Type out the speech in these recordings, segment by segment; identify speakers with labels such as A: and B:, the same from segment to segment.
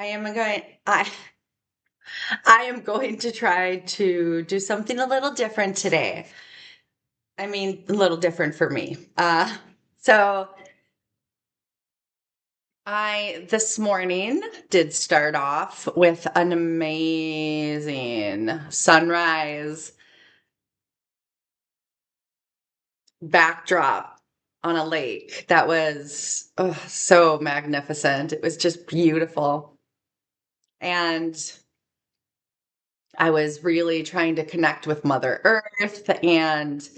A: I am going I I am going to try to do something a little different today. I mean, a little different for me. So I this morning did start off with an amazing sunrise backdrop on a lake that was so magnificent. It was just beautiful. And I was really trying to connect with Mother Earth and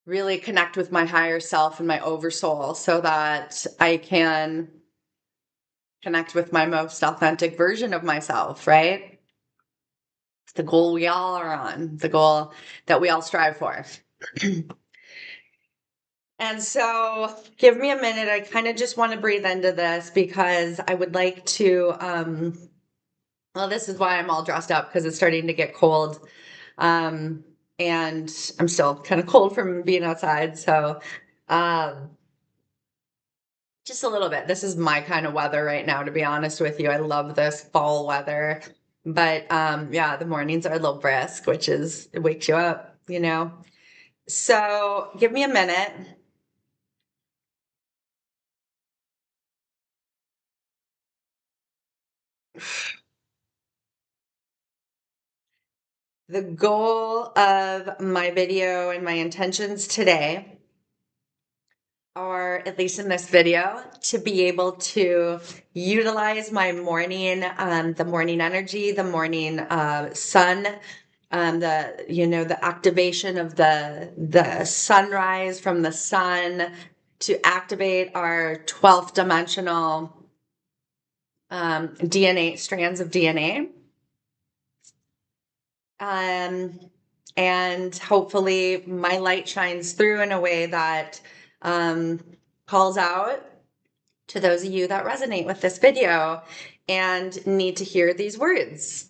A: really connect with my higher self and my oversoul so that I can connect with my most authentic version of myself, right? It's the goal we all are on, the goal that we all strive for. And so, give me a minute. I kind of just want to breathe into this because I would like to. Well, this is why I'm all dressed up because it's starting to get cold. Um, and I'm still kind of cold from being outside. So, um, just a little bit. This is my kind of weather right now, to be honest with you. I love this fall weather. But yeah, the mornings are a little brisk, which is it wakes you up. So give me a minute. The goal of my video and my intentions today are, at least in this video, to be able to utilize my morning, the morning energy, the morning sun, the activation of the sunrise from the sun to activate our 12th dimensional DNA strands of DNA. Um, and hopefully my light shines through in a way that um, calls out to those of you that resonate with this video and need to hear these words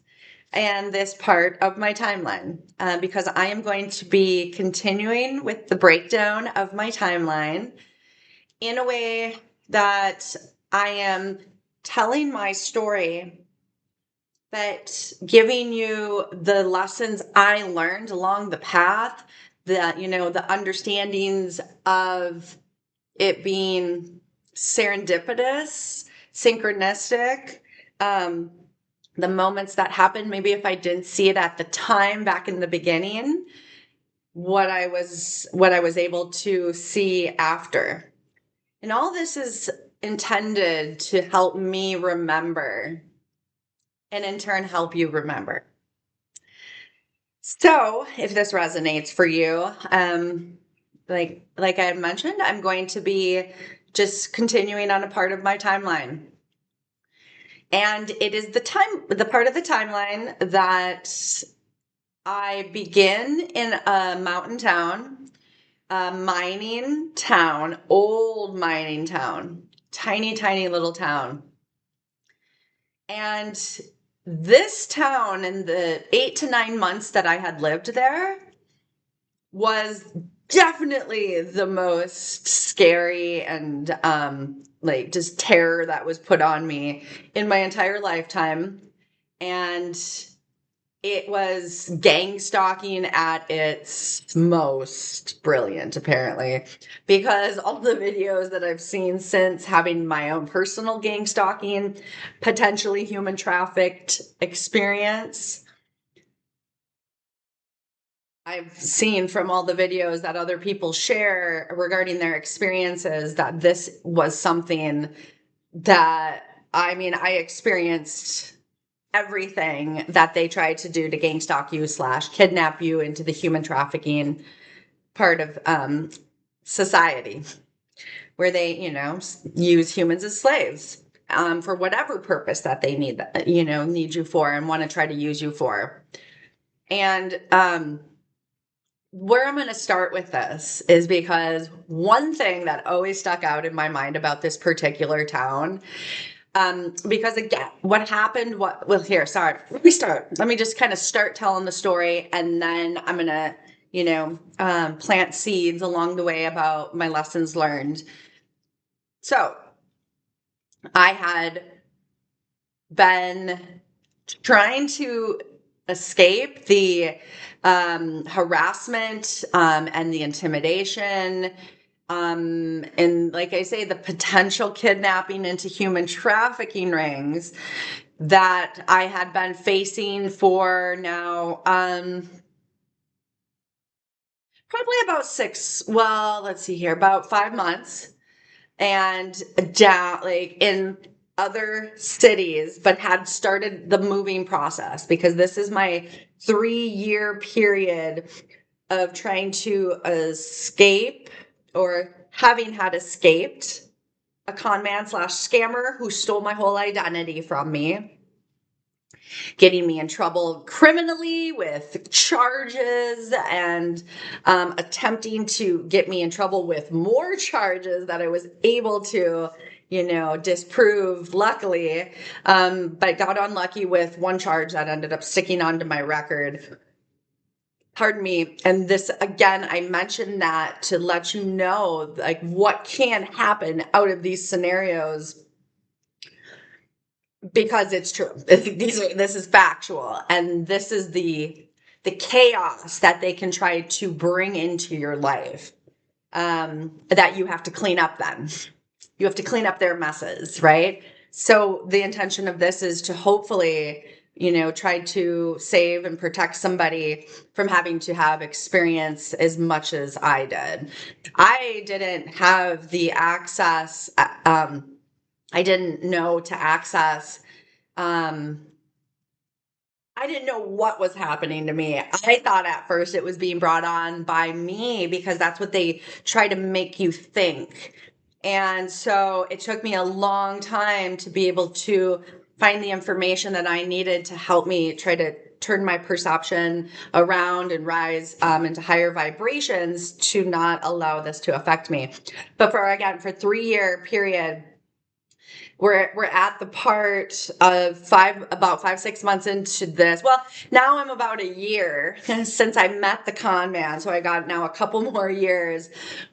A: and this part of my timeline, because I am going to be continuing with the breakdown of my timeline in a way that I am telling my story, but giving you the lessons I learned along the path, the understandings of it being serendipitous, synchronistic, um, the moments that happened, maybe if I didn't see it at the time back in the beginning, what I was able to see after. And all this is intended to help me remember and in turn help you remember. So, if this resonates for you, like I had mentioned, I'm going to be just continuing on a part of my timeline. And it is the part of the timeline that I begin in a mountain town, a mining town, old mining town, tiny, tiny little town. And this town, in the 8 to 9 months that I had lived there, was definitely the most scary and like just terror that was put on me in my entire lifetime. And it was gang stalking at its most brilliant, apparently, because all the videos that I've seen since having my own personal gang stalking, potentially human trafficked experience, I've seen from all the videos that other people share regarding their experiences that this was something that, I mean, I experienced everything that they tried to do to gang stalk you / kidnap you into the human trafficking part of society, where they, use humans as slaves for whatever purpose that they need you for and want to try to use you for. And where I'm going to start with this is because one thing that always stuck out in my mind about this particular town, because again, what happened, let me start. Let me just kind of start telling the story, and then I'm going to, plant seeds along the way about my lessons learned. So I had been trying to escape the harassment and the intimidation, and like I say, the potential kidnapping into human trafficking rings that I had been facing for now probably about let's see here, about 5 months, and down like in other cities, but had started the moving process because this is my 3-year period of trying to escape, or having had escaped a con man slash scammer who stole my whole identity from me, getting me in trouble criminally with charges, and attempting to get me in trouble with more charges that I was able to, disprove, luckily, but got unlucky with one charge that ended up sticking onto my record. Pardon me. And this, again, I mentioned that to let you know, like, what can happen out of these scenarios, because it's true. This is factual, and this is the chaos that they can try to bring into your life, that you have to clean up. Then you have to clean up their messes, right? So the intention of this is to hopefully, try to save and protect somebody from having to have experience as much as I did. I didn't have the access. I didn't know to access. I didn't know what was happening to me. I thought at first it was being brought on by me because that's what they try to make you think. And so it took me a long time to be able to find the information that I needed to help me try to turn my perception around and rise into higher vibrations to not allow this to affect me. But for 3-year period, we're at the part of about 5-6 months into this. Well, now I'm about a year since I met the con man, so I got now a couple more years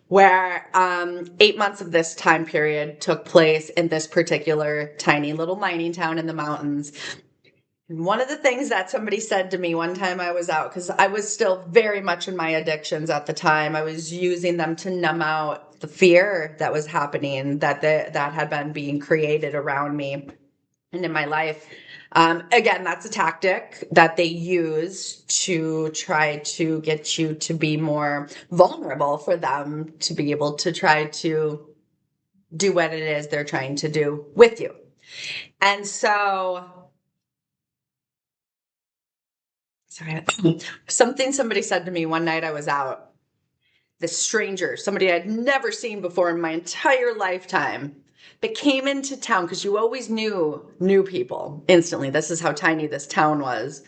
A: where 8 months of this time period took place in this particular tiny little mining town in the mountains. And one of the things that somebody said to me one time I was out, because I was still very much in my addictions at the time, I was using them to numb out the fear that was happening, that had been being created around me and in my life. Again, that's a tactic that they use to try to get you to be more vulnerable, for them to be able to try to do what it is they're trying to do with you. And so, sorry, somebody said to me one night I was out. This stranger, somebody I'd never seen before in my entire lifetime, but came into town, because you always knew new people instantly. This is how tiny this town was.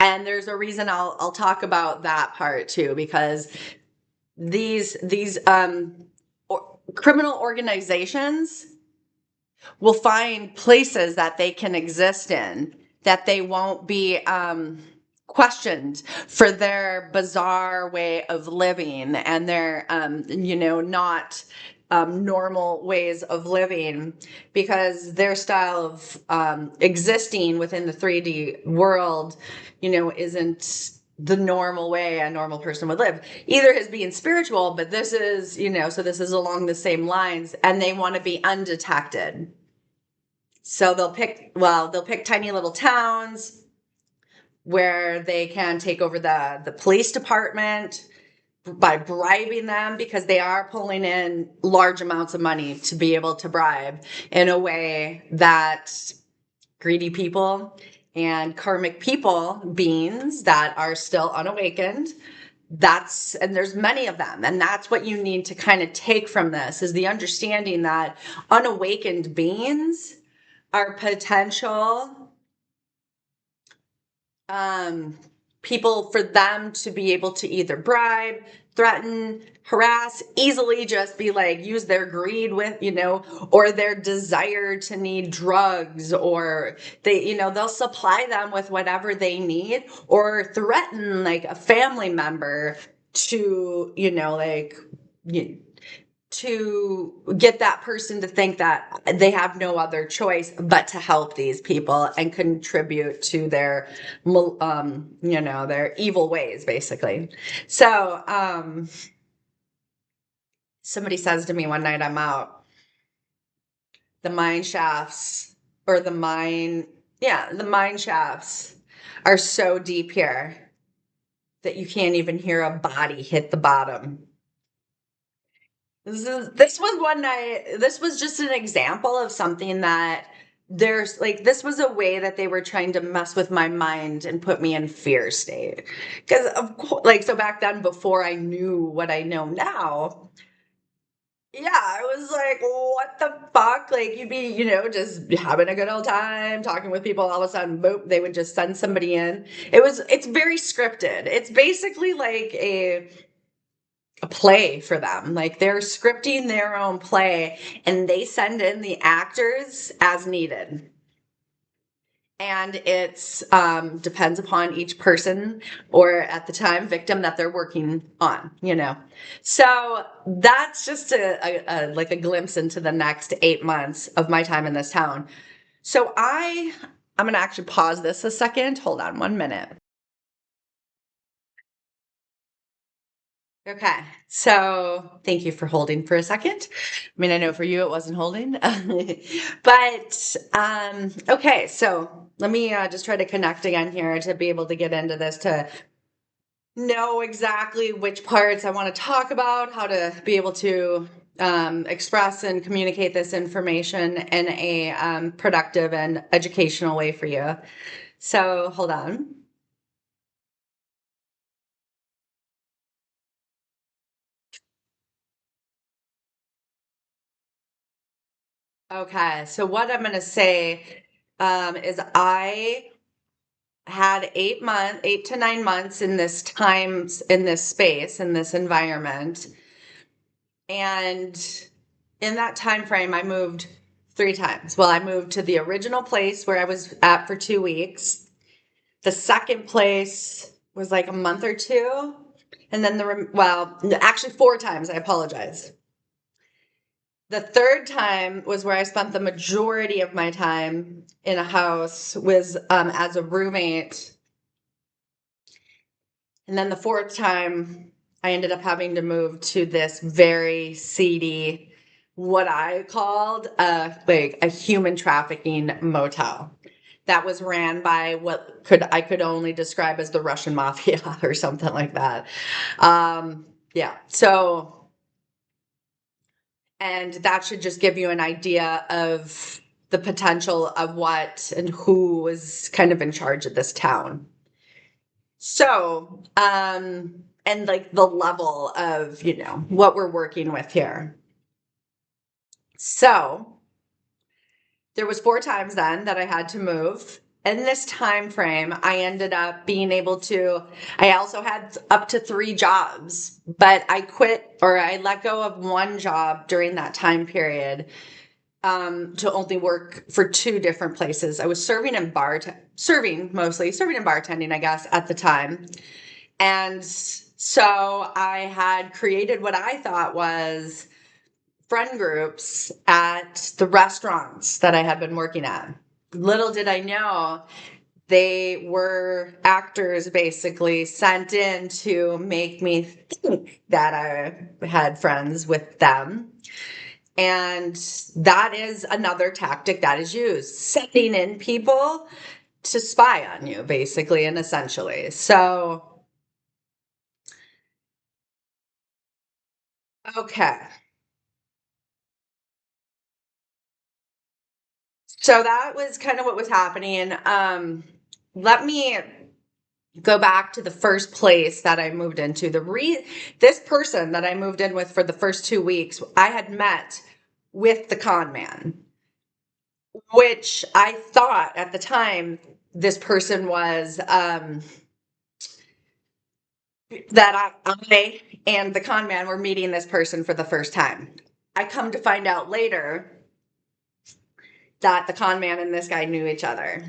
A: And there's a reason I'll talk about that part too, because these criminal organizations will find places that they can exist in, that they won't be questioned for their bizarre way of living and their not normal ways of living, because their style of existing within the 3D world isn't the normal way a normal person would live, either as being spiritual, but this is, so this is along the same lines, and they want to be undetected. So they'll pick tiny little towns where they can take over the police department by bribing them, because they are pulling in large amounts of money to be able to bribe, in a way that greedy people and karmic beings that are still unawakened, and there's many of them, and that's what you need to kind of take from this, is the understanding that unawakened beings are potential people for them to be able to either bribe, threaten, harass, easily just be like, use their greed with, or their desire to need drugs, or they'll supply them with whatever they need, or threaten like a family member to, to get that person to think that they have no other choice but to help these people and contribute to their, their evil ways, basically. So, somebody says to me one night, I'm out, the mine shafts or the mine shafts are so deep here that you can't even hear a body hit the bottom. This was one night, this was just an example of something that there's like, this was a way that they were trying to mess with my mind and put me in fear state. Because of course, like, so back then, before I knew what I know now, yeah, I was like, what the fuck? Like, you'd be, just having a good old time, talking with people, all of a sudden, boom, they would just send somebody in. It's very scripted. It's basically like a play for them. Like, they're scripting their own play and they send in the actors as needed. And it's depends upon each person, or at the time victim that they're working on. So that's just like a glimpse into the next 8 months of my time in this town. So I'm gonna actually pause this a second. Hold on 1 minute. Okay, so thank you for holding for a second. I mean, I know for you it wasn't holding, but okay, so let me just try to connect again here to be able to get into this, to know exactly which parts I want to talk about, how to be able to express and communicate this information in a productive and educational way for you. So hold on. Okay, so what I'm going to say is I had 8 to 9 months in this time, in this space, in this environment. And in that time frame, I moved 3 times. Well, I moved to the original place where I was at for 2 weeks. The second place was like a month or two. And then actually 4 times, I apologize. The third time was where I spent the majority of my time in a house, was as a roommate. And then the fourth time, I ended up having to move to this very seedy, what I called like a human trafficking motel that was ran by what I could only describe as the Russian mafia or something like that. Yeah. So, and that should just give you an idea of the potential of what and who was kind of in charge of this town. So, and like the level of, what we're working with here. So, there was 4 times then that I had to move. In this time frame, I ended up being able to, I also had up to 3 jobs, but I quit, or I let go of one job during that time period to only work for 2 different places. I was serving and bartending, I guess, at the time. And so I had created what I thought was friend groups at the restaurants that I had been working at. Little did I know they were actors basically sent in to make me think that I had friends with them. And that is another tactic that is used, sending in people to spy on you, basically and essentially. So, okay. So that was kind of what was happening. Let me go back to the first place that I moved into. This person that I moved in with for the first 2 weeks, I had met with the con man, which I thought at the time this person was that I and the con man were meeting this person for the first time. I come to find out later that the con man and this guy knew each other.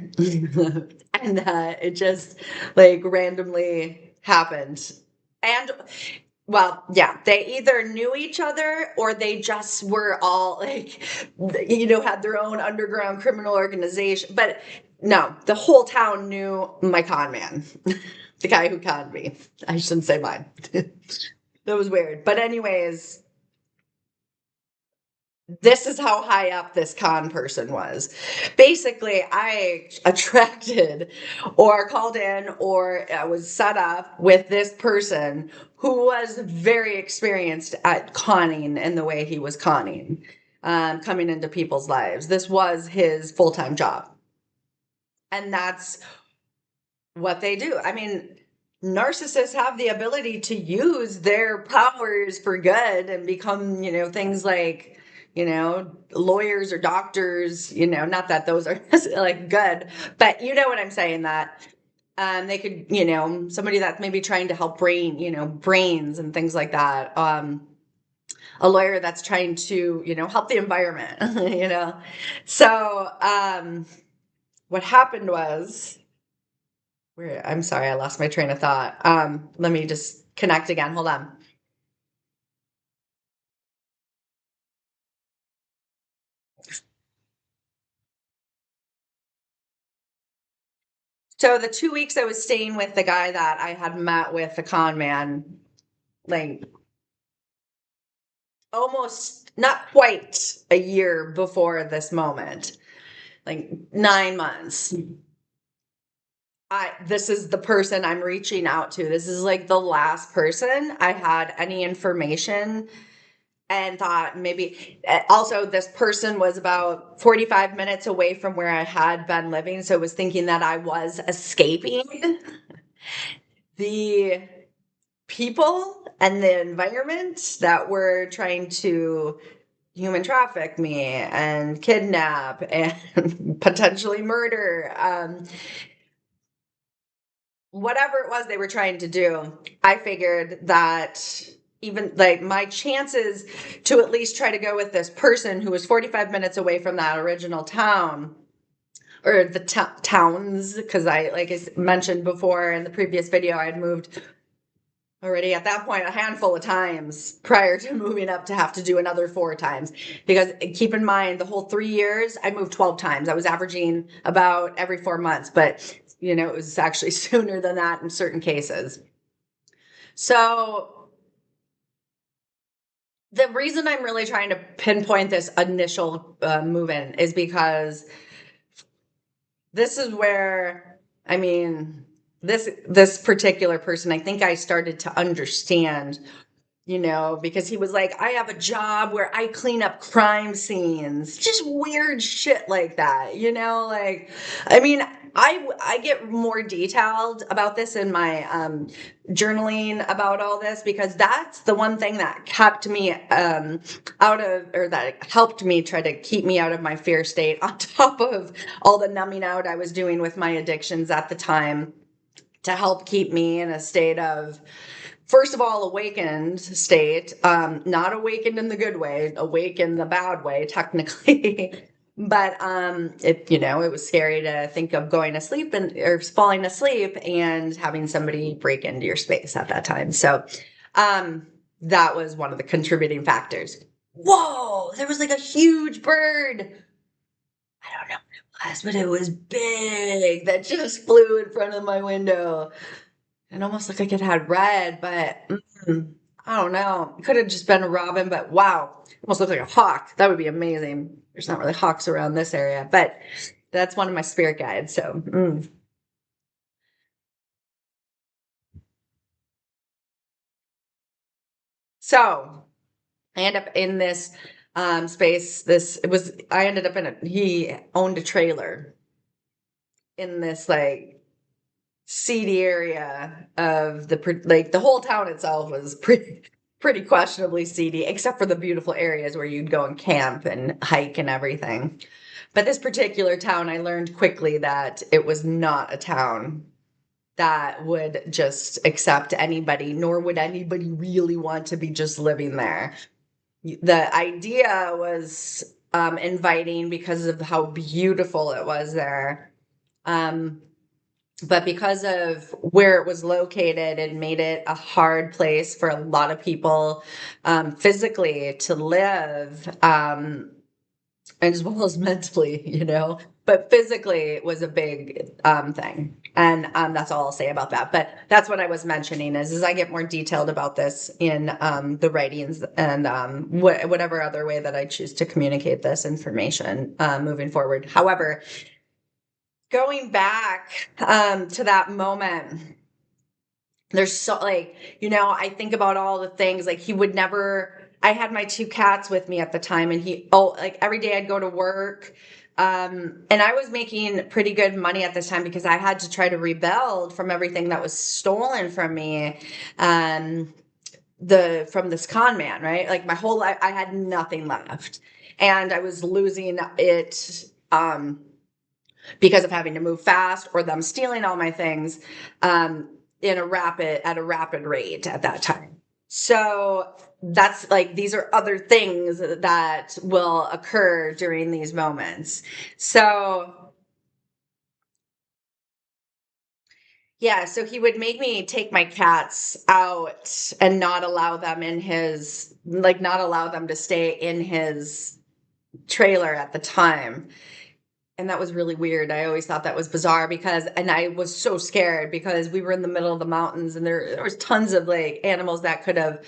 A: And it just like randomly happened. And Well, yeah, they either knew each other or they just were all like, had their own underground criminal organization. But no, the whole town knew my con man, the guy who conned me. I shouldn't say mine. That was weird. But, anyways, this is how high up this con person was. Basically, I attracted or called in or was set up with this person who was very experienced at conning in the way he was conning, coming into people's lives. This was his full-time job. And that's what they do. I mean, narcissists have the ability to use their powers for good and become, things like, lawyers or doctors, not that those are like good, but you know what I'm saying, that they could, somebody that's maybe trying to help brains and things like that. A lawyer that's trying to, help the environment, So, what happened was, I'm sorry, I lost my train of thought. Let me just connect again. Hold on. So the 2 weeks I was staying with the guy that I had met with, the con man, like almost not quite a year before this moment, like 9 months. This is the person I'm reaching out to. This is like the last person I had any information and thought maybe. Also, this person was about 45 minutes away from where I had been living, so I was thinking that I was escaping the people and the environment that were trying to human traffic me and kidnap and potentially murder. Whatever it was they were trying to do, I figured that even like my chances to at least try to go with this person who was 45 minutes away from that original town, or the towns, because like I mentioned before in the previous video, I had moved already at that point a handful of times prior to moving up to have to do another 4 times. Because keep in mind, the whole 3 years, I moved 12 times. I was averaging about every 4 months, but it was actually sooner than that in certain cases. So the reason I'm really trying to pinpoint this initial move-in is because this is where, I mean, this particular person, I think I started to understand, because he was like, I have a job where I clean up crime scenes, just weird shit like that, like, I mean, I get more detailed about this in my journaling about all this, because that's the one thing that kept me out of, or that helped me try to keep me out of my fear state, on top of all the numbing out I was doing with my addictions at the time, to help keep me in a state of, first of all, awakened state, not awakened in the good way, awake in the bad way, technically. But it was scary to think of going to sleep or falling asleep and having somebody break into your space at that time. So that was one of the contributing factors. Whoa, there was like a huge bird. I don't know what it was, but it was big, that just flew in front of my window. It almost looked like it had red, but I don't know. It could have just been a robin, but wow. It almost looked like a hawk. That would be amazing. There's not really hawks around this area, but that's one of my spirit guides. So, so I end up in this space. I ended up he owned a trailer in this like seedy area of the whole town itself was pretty questionably seedy, except for the beautiful areas where you'd go and camp and hike and everything. But this particular town, I learned quickly that it was not a town that would just accept anybody, nor would anybody really want to be just living there. The idea was inviting because of how beautiful it was there. Um, But because of where it was located, it made it a hard place for a lot of people physically to live, as well as mentally, But physically, it was a big thing. And that's all I'll say about that. But that's what I was mentioning is I get more detailed about this in the writings and whatever other way that I choose to communicate this information moving forward. However, going back to that moment, there's so I think about all the things like he would never. I had my two cats with me at the time, and like every day I'd go to work, and I was making pretty good money at this time because I had to try to rebuild from everything that was stolen from me, from this con man, right? Like my whole life, I had nothing left, and I was losing it. Because of having to move fast or them stealing all my things at a rapid rate at that time. So that's like, these are other things that will occur during these moments. So yeah, so he would make me take my cats out and not allow them not allow them to stay in his trailer at the time. And that was really weird. I always thought that was bizarre and I was so scared because we were in the middle of the mountains and there was tons of like animals that could have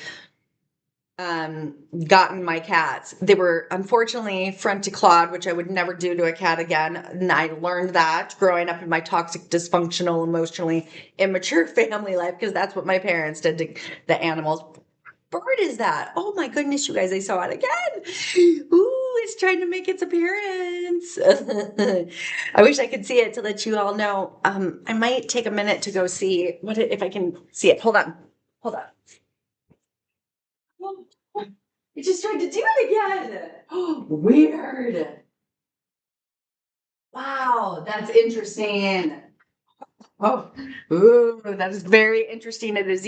A: gotten my cats. They were unfortunately front to clawed, which I would never do to a cat again. And I learned that growing up in my toxic, dysfunctional, emotionally immature family life, because that's what my parents did to the animals. Bird is that? Oh my goodness, you guys, I saw it again. Ooh, it's trying to make its appearance. I wish I could see it to let you all know. I might take a minute to go see if I can see it. Hold on. Hold on. Oh, it just tried to do it again. Oh, weird. Wow, that's interesting. Oh, ooh, that is very interesting. It is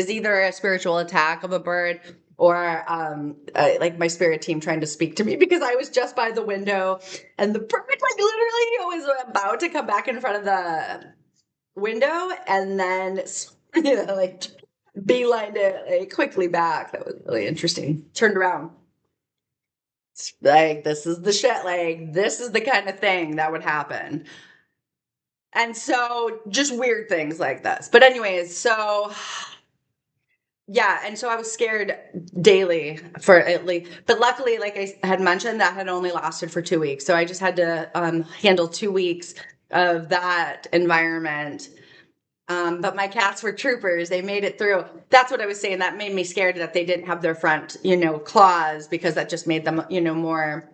A: either a spiritual attack of a bird or like my spirit team trying to speak to me, because I was just by the window and the bird like literally was about to come back in front of the window and then like beelined it like, quickly back. That was really interesting. Turned around. Like, this is the shit. Like, this is the kind of thing that would happen. And so just weird things like this. But anyways, so yeah, and so I was scared daily for at least, but luckily, like I had mentioned, that had only lasted for 2 weeks. So I just had to handle 2 weeks of that environment. But my cats were troopers. They made it through. That's what I was saying. That made me scared that they didn't have their front, claws, because that just made them, more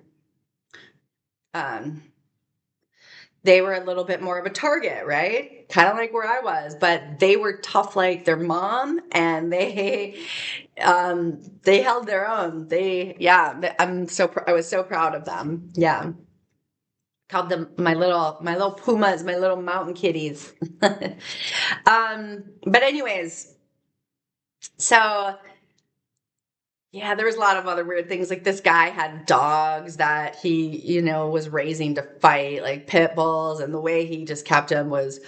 A: um, they were a little bit more of a target, right? Kind of like where I was, but they were tough like their mom, and they held their own. I was so proud of them. Yeah. Called them my little pumas, my little mountain kitties. But anyways, so yeah, there was a lot of other weird things. Like this guy had dogs that he, was raising to fight, like pit bulls, and the way he just kept them was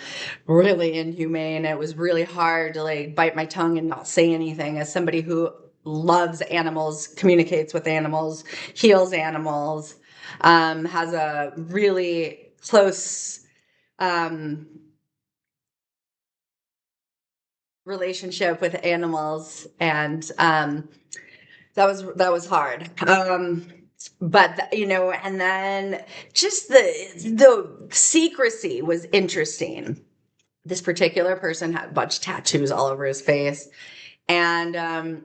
A: really inhumane. It was really hard to like bite my tongue and not say anything as somebody who loves animals, communicates with animals, heals animals, has a really close relationship with animals, and that was hard. But and then just the secrecy was interesting. This particular person had a bunch of tattoos all over his face, and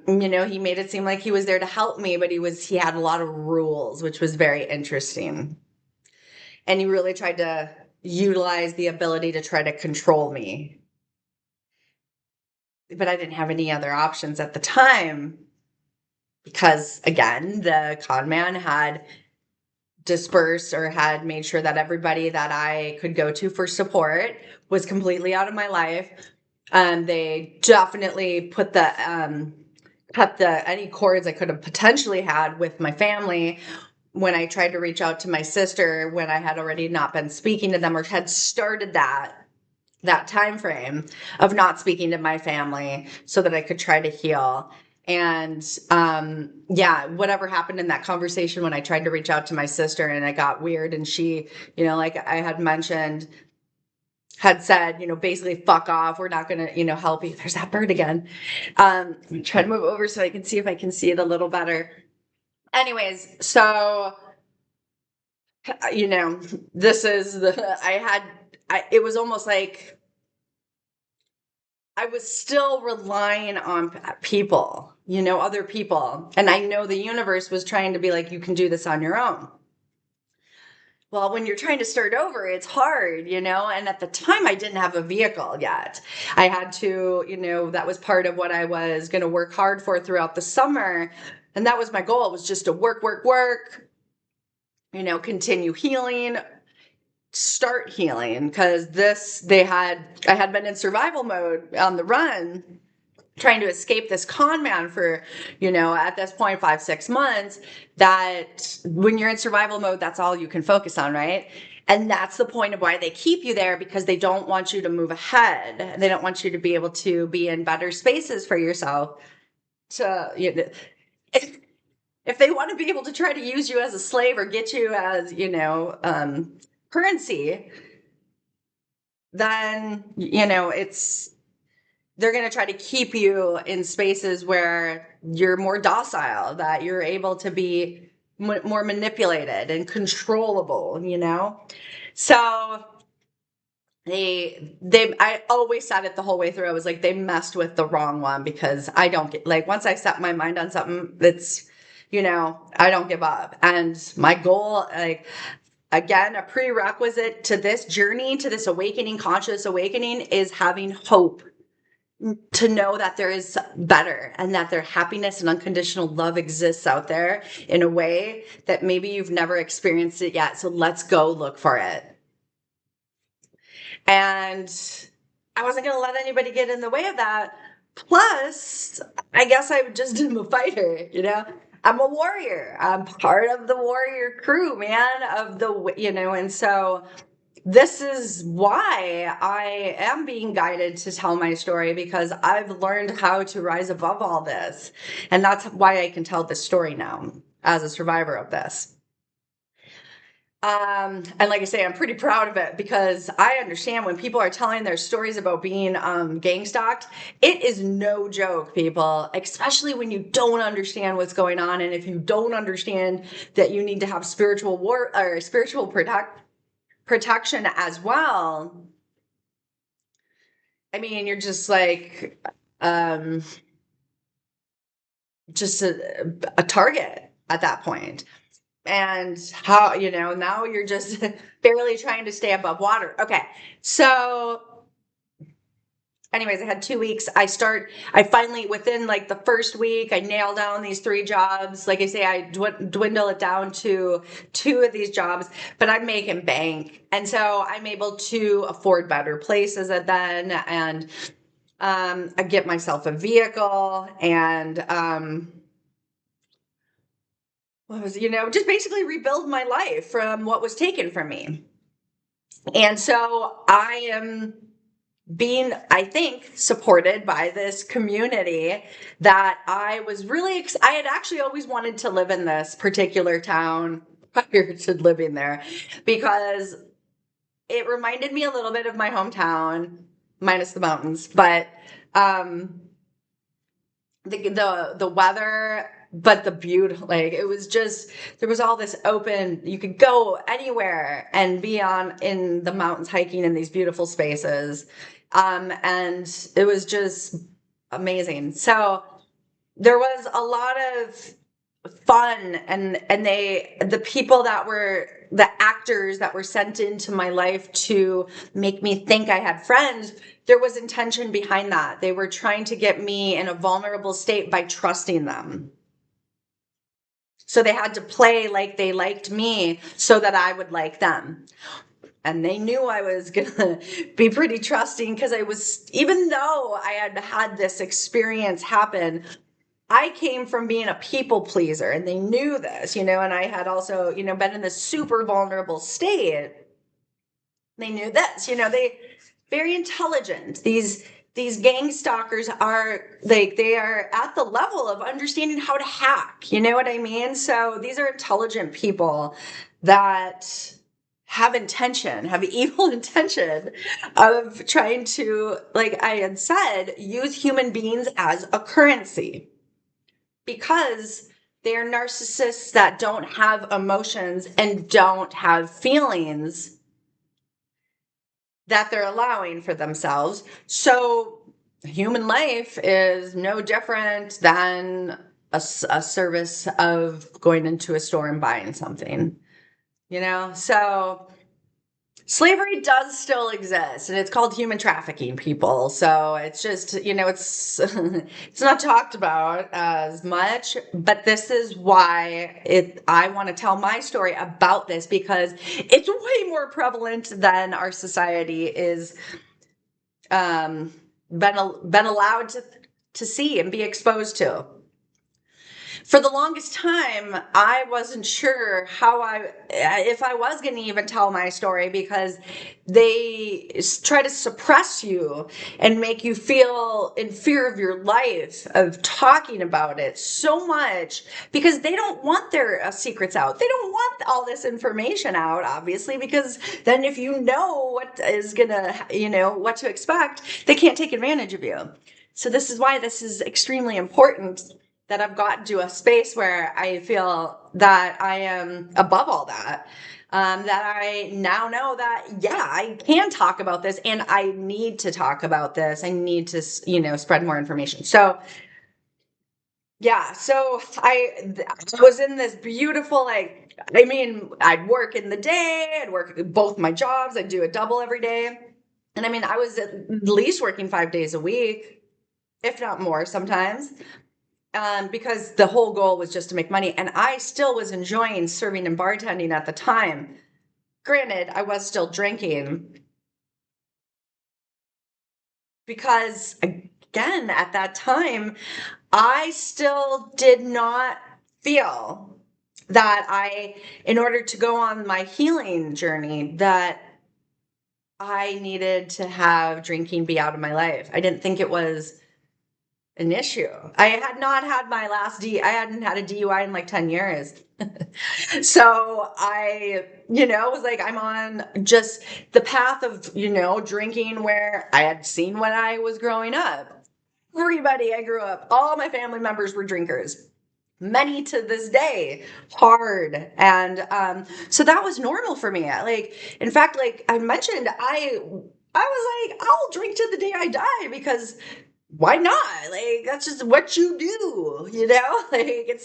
A: he made it seem like he was there to help me, but he had a lot of rules, which was very interesting. And he really tried to utilize the ability to try to control me, but I didn't have any other options at the time, because again, the con man had dispersed or had made sure that everybody that I could go to for support was completely out of my life. They definitely cut any cords I could have potentially had with my family when I tried to reach out to my sister, when I had already not been speaking to them or had started that. that time frame of not speaking to my family so that I could try to heal. And yeah, whatever happened in that conversation when I tried to reach out to my sister and it got weird, and she, like I had mentioned, had said, basically, fuck off. We're not going to, help you. There's that bird again. Try to move over so I can see if I can see it a little better. Anyways, so, this is it was almost like I was still relying on people, other people. And I know the universe was trying to be like, you can do this on your own. Well, when you're trying to start over, it's hard, and at the time I didn't have a vehicle yet. I had to, that was part of what I was going to work hard for throughout the summer. And that was my goal, was just to work, continue healing, start healing. Because I had been in survival mode on the run, trying to escape this con man for, at this point, 5-6 months, that when you're in survival mode, that's all you can focus on, right? And that's the point of why they keep you there, because they don't want you to move ahead. They don't want you to be able to be in better spaces for yourself. To, if they want to be able to try to use you as a slave or get you as, currency, then, they're going to try to keep you in spaces where you're more docile, that you're able to be more manipulated and controllable, So I always said it the whole way through. I was like, they messed with the wrong one, because I don't get, like, once I set my mind on something, it's, I don't give up. And my goal, like, again, a prerequisite to this journey, to this awakening, conscious awakening, is having hope, to know that there is better, and that their happiness and unconditional love exists out there in a way that maybe you've never experienced it yet. So let's go look for it. And I wasn't going to let anybody get in the way of that. Plus, I guess I just am a fighter, I'm a warrior. I'm part of the warrior crew, man, and so this is why I am being guided to tell my story, because I've learned how to rise above all this. And that's why I can tell this story now as a survivor of this. And like I say, I'm pretty proud of it, because I understand when people are telling their stories about being gang stalked, it is no joke, people, especially when you don't understand what's going on. And if you don't understand that you need to have spiritual protection as well. I mean, you're just like, just a target at that point. And how, now you're just barely trying to stay above water. Okay. So anyways, I had 2 weeks. I finally, within like the first week, I nailed down these 3 jobs. Like I say, I dwindle it down to 2 of these jobs, but I'm making bank. And so I'm able to afford better places then. And I get myself a vehicle, and just basically rebuild my life from what was taken from me. And so I am being, I think, supported by this community that I was really, I had actually always wanted to live in this particular town prior to living there, because it reminded me a little bit of my hometown, minus the mountains, but the weather, but the beautiful, like, it was just, there was all this open, you could go anywhere and be in the mountains hiking in these beautiful spaces. And it was just amazing. So there was a lot of fun, and the people that were the actors that were sent into my life to make me think I had friends, there was intention behind that. They were trying to get me in a vulnerable state by trusting them. So they had to play like they liked me so that I would like them. And they knew I was going to be pretty trusting, because even though I had had this experience happen, I came from being a people pleaser, and they knew this, and I had also, been in this super vulnerable state. They knew this, they very intelligent. These gang stalkers are like, they are at the level of understanding how to hack. You know what I mean? So these are intelligent people that have intention, have evil intention of trying to, like I had said, use human beings as a currency, because they're narcissists that don't have emotions and don't have feelings that they're allowing for themselves. So human life is no different than a service of going into a store and buying something, you know? So slavery does still exist, and it's called human trafficking, people. So it's just, you know, it's it's not talked about as much, but this is why I want to tell my story about this, because it's way more prevalent than our society is been allowed to see and be exposed to. For the longest time, I wasn't sure if I was going to even tell my story, because they try to suppress you and make you feel in fear of your life of talking about it so much, because they don't want their secrets out. They don't want all this information out, obviously, because then if you know what is going to, you know, what to expect, they can't take advantage of you. So this is why this is extremely important, that I've gotten to a space where I feel that I am above all that. That I now know that, yeah, I can talk about this, and I need to talk about this. I need to, you know, spread more information. So, yeah, so I was in this beautiful, like, I mean, I'd work in the day, I'd work both my jobs, I'd do a double every day. And I mean, I was at least working 5 days a week, if not more sometimes. Because the whole goal was just to make money. And I still was enjoying serving and bartending at the time. Granted, I was still drinking, because, again, at that time, I still did not feel that in order to go on my healing journey, that I needed to have drinking be out of my life. I didn't think it was an issue. I had not had my I hadn't had a DUI in like 10 years. So I, you know, was like, I'm on just the path of, you know, drinking where I had seen when I was growing up. Everybody I grew up, all my family members were drinkers. Many to this day, hard. And so that was normal for me. Like, in fact, like I mentioned, I was like, I'll drink to the day I die, because why not? Like, that's just what you do, you know? Like,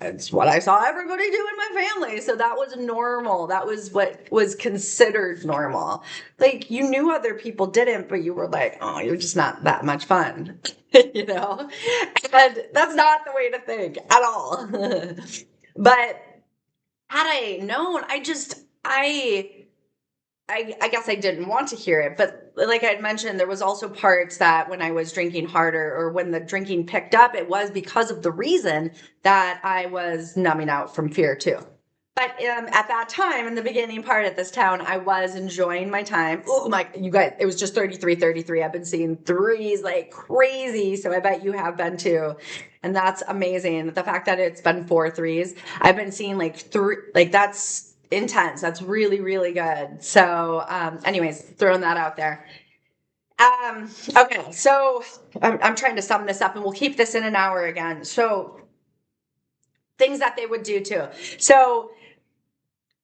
A: it's what I saw everybody do in my family. So that was normal. That was what was considered normal. Like, you knew other people didn't, but you were like, oh, you're just not that much fun, you know? And that's not the way to think at all. But had I known, I guess I didn't want to hear it, but like I had mentioned, there was also parts that when I was drinking harder, or when the drinking picked up, it was because of the reason that I was numbing out from fear too. But at that time, in the beginning part of this town, I was enjoying my time. Oh my, you guys, it was just 33, 33. I've been seeing threes like crazy. So I bet you have been too. And that's amazing. The fact that it's been 4 threes, I've been seeing like three, like that's intense. That's really, really good. So, anyways, throwing that out there. Okay, so I'm trying to sum this up, and we'll keep this in an hour again. So, things that they would do too. So,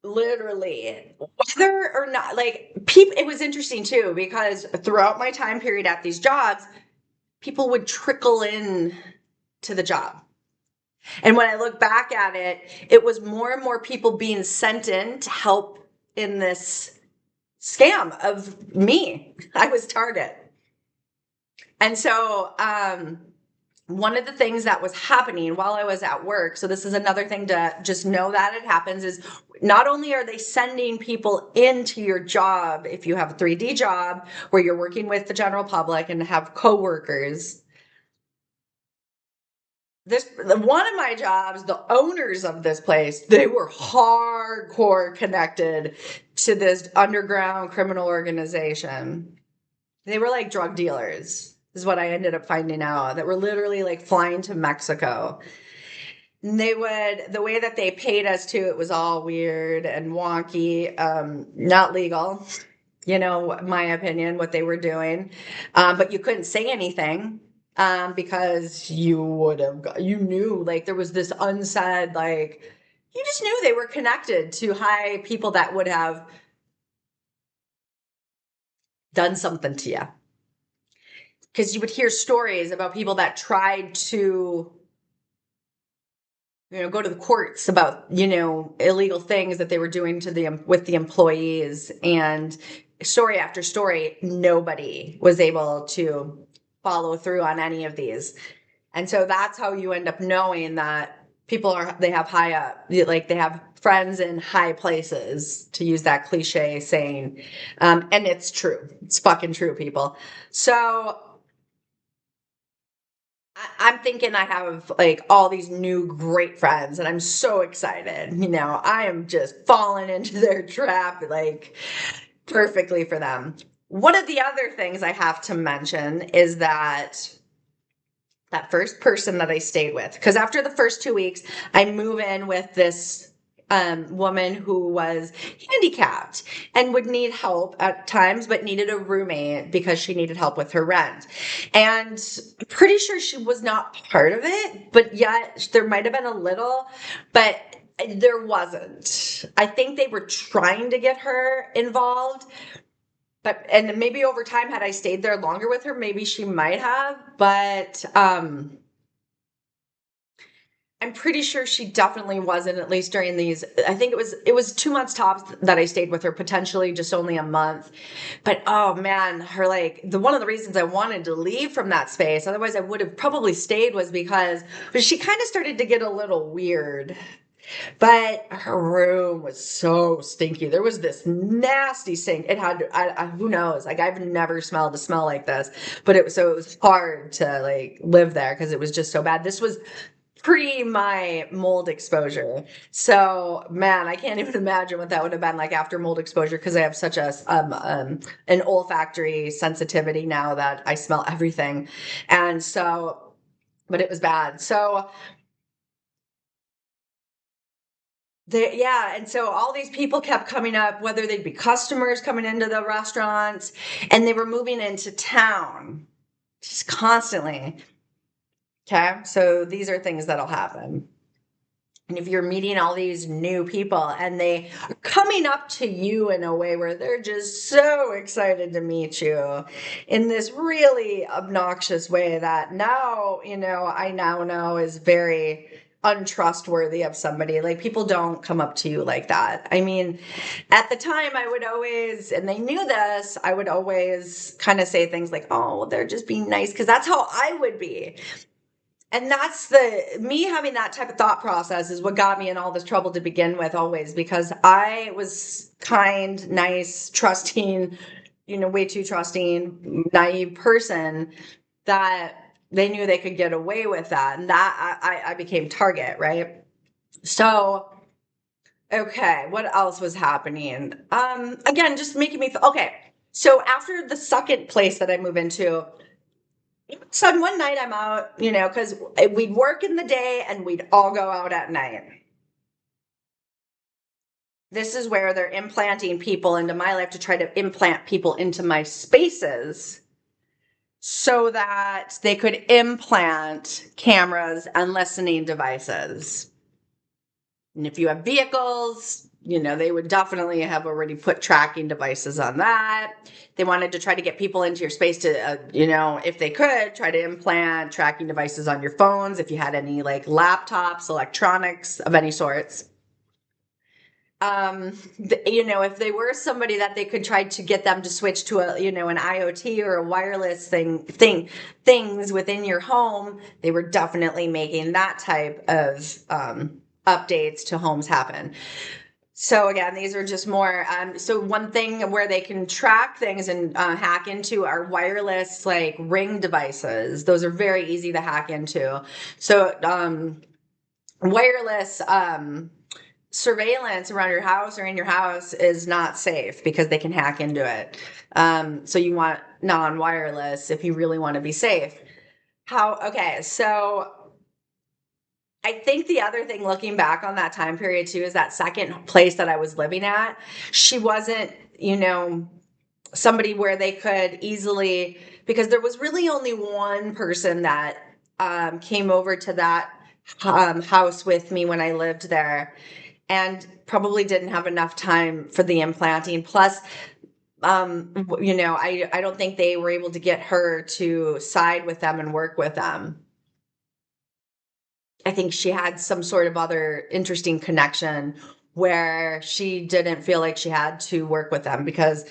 A: literally, whether or not, like, people, it was interesting too, because throughout my time period at these jobs, people would trickle in to the job. And when I look back at it, it was more and more people being sent in to help in this scam of me. I was target. And so one of the things that was happening while I was at work, so this is another thing to just know that it happens, is not only are they sending people into your job, if you have a 3D job where you're working with the general public and have coworkers. One of my jobs, the owners of this place, they were hardcore connected to this underground criminal organization. They were like drug dealers, is what I ended up finding out, that were literally like flying to Mexico. And the way that they paid us too, it was all weird and wonky, not legal, my opinion, what they were doing. But you couldn't say anything, because you knew, like, there was this unsaid, like, you just knew they were connected to high people that would have done something to you. Because you would hear stories about people that tried to, go to the courts about, illegal things that they were doing with the employees, and story after story, nobody was able to follow through on any of these. And so that's how you end up knowing that they have high up, like they have friends in high places, to use that cliche saying. And it's true. It's fucking true, people. So I'm thinking I have like all these new great friends, and I'm so excited. I am just falling into their trap like perfectly for them. One of the other things I have to mention is that first person that I stayed with, because after the first 2 weeks, I move in with this woman who was handicapped and would need help at times, but needed a roommate because she needed help with her rent. And I'm pretty sure she was not part of it, but yet there might have been a little, but there wasn't. I think they were trying to get her involved, and maybe over time, had I stayed there longer with her, maybe she might have, but I'm pretty sure she definitely wasn't, at least during these. I think it was 2 months tops that I stayed with her, potentially just only a month. But oh man, her, like, one of the reasons I wanted to leave from that space, otherwise I would have probably stayed, was because she kind of started to get a little weird. But her room was so stinky. There was this nasty stink. It had, who knows? Like, I've never smelled a smell like this, but it was hard to like live there because it was just so bad. This was pre my mold exposure. So man, I can't even imagine what that would have been like after mold exposure, because I have such an olfactory sensitivity now that I smell everything. And so, but it was bad. So yeah, and so all these people kept coming up, whether they'd be customers coming into the restaurants, and they were moving into town just constantly. Okay, so these are things that'll happen. And if you're meeting all these new people and they are coming up to you in a way where they're just so excited to meet you in this really obnoxious way that now, I now know is very untrustworthy of somebody. Like, people don't come up to you like that. I mean, at the time I would always, and they knew this, I would always kind of say things like, oh, well, they're just being nice, because that's how I would be. And that's me having that type of thought process is what got me in all this trouble to begin with, always, because I was kind, nice, trusting, way too trusting, naive person, that they knew they could get away with that. And that I became target, right? So, okay, what else was happening? Again, just making me, okay. So after the second place that I move into, so one night I'm out, because we'd work in the day and we'd all go out at night. This is where they're implanting people into my life to try to implant people into my spaces so that they could implant cameras and listening devices. And if you have vehicles, they would definitely have already put tracking devices on that. They wanted to try to get people into your space to, if they could, try to implant tracking devices on your phones, if you had any like laptops, electronics of any sorts. If they were somebody that they could try to get them to switch to an IoT or a wireless things within your home, they were definitely making that type of updates to homes happen. So again, these are just more, so one thing where they can track things and hack into are wireless, like, Ring devices. Those are very easy to hack into. So wireless surveillance around your house or in your house is not safe because they can hack into it. So you want non-wireless if you really want to be safe. Okay, so I think the other thing looking back on that time period too is that second place that I was living at, she wasn't, somebody where they could easily, because there was really only one person that came over to that house with me when I lived there, and probably didn't have enough time for the implanting. Plus, I don't think they were able to get her to side with them and work with them. I think she had some sort of other interesting connection where she didn't feel like she had to work with them, because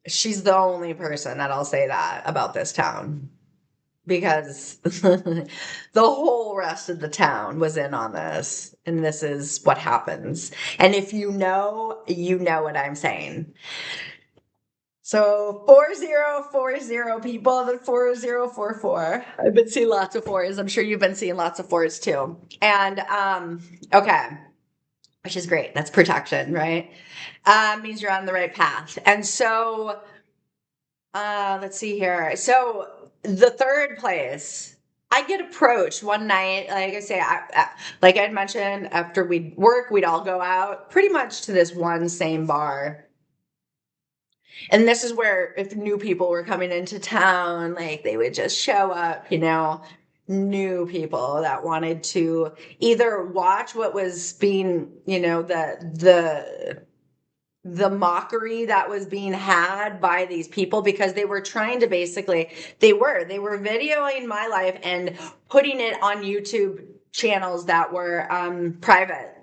A: she's the only person that I'll say that about this town, because the whole rest of the town was in on this, and this is what happens. And if you know what I'm saying. So 4040 people, then 4044. I've been seeing lots of fours. I'm sure you've been seeing lots of fours too. And okay, which is great. That's protection, right? Means you're on the right path. And so let's see here. So the third place, I get approached one night. Like I say, like I'd mentioned, after we'd work, we'd all go out pretty much to this one same bar. And this is where, if new people were coming into town, like they would just show up, new people that wanted to either watch what was being, the mockery that was being had by these people, because they were trying to basically, they were videoing my life and putting it on YouTube channels that were private.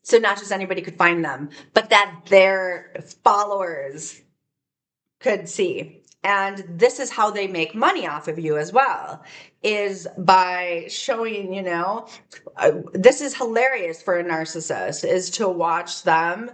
A: So not just anybody could find them, but that their followers could see. And this is how they make money off of you as well, is by showing, this is hilarious for a narcissist, is to watch them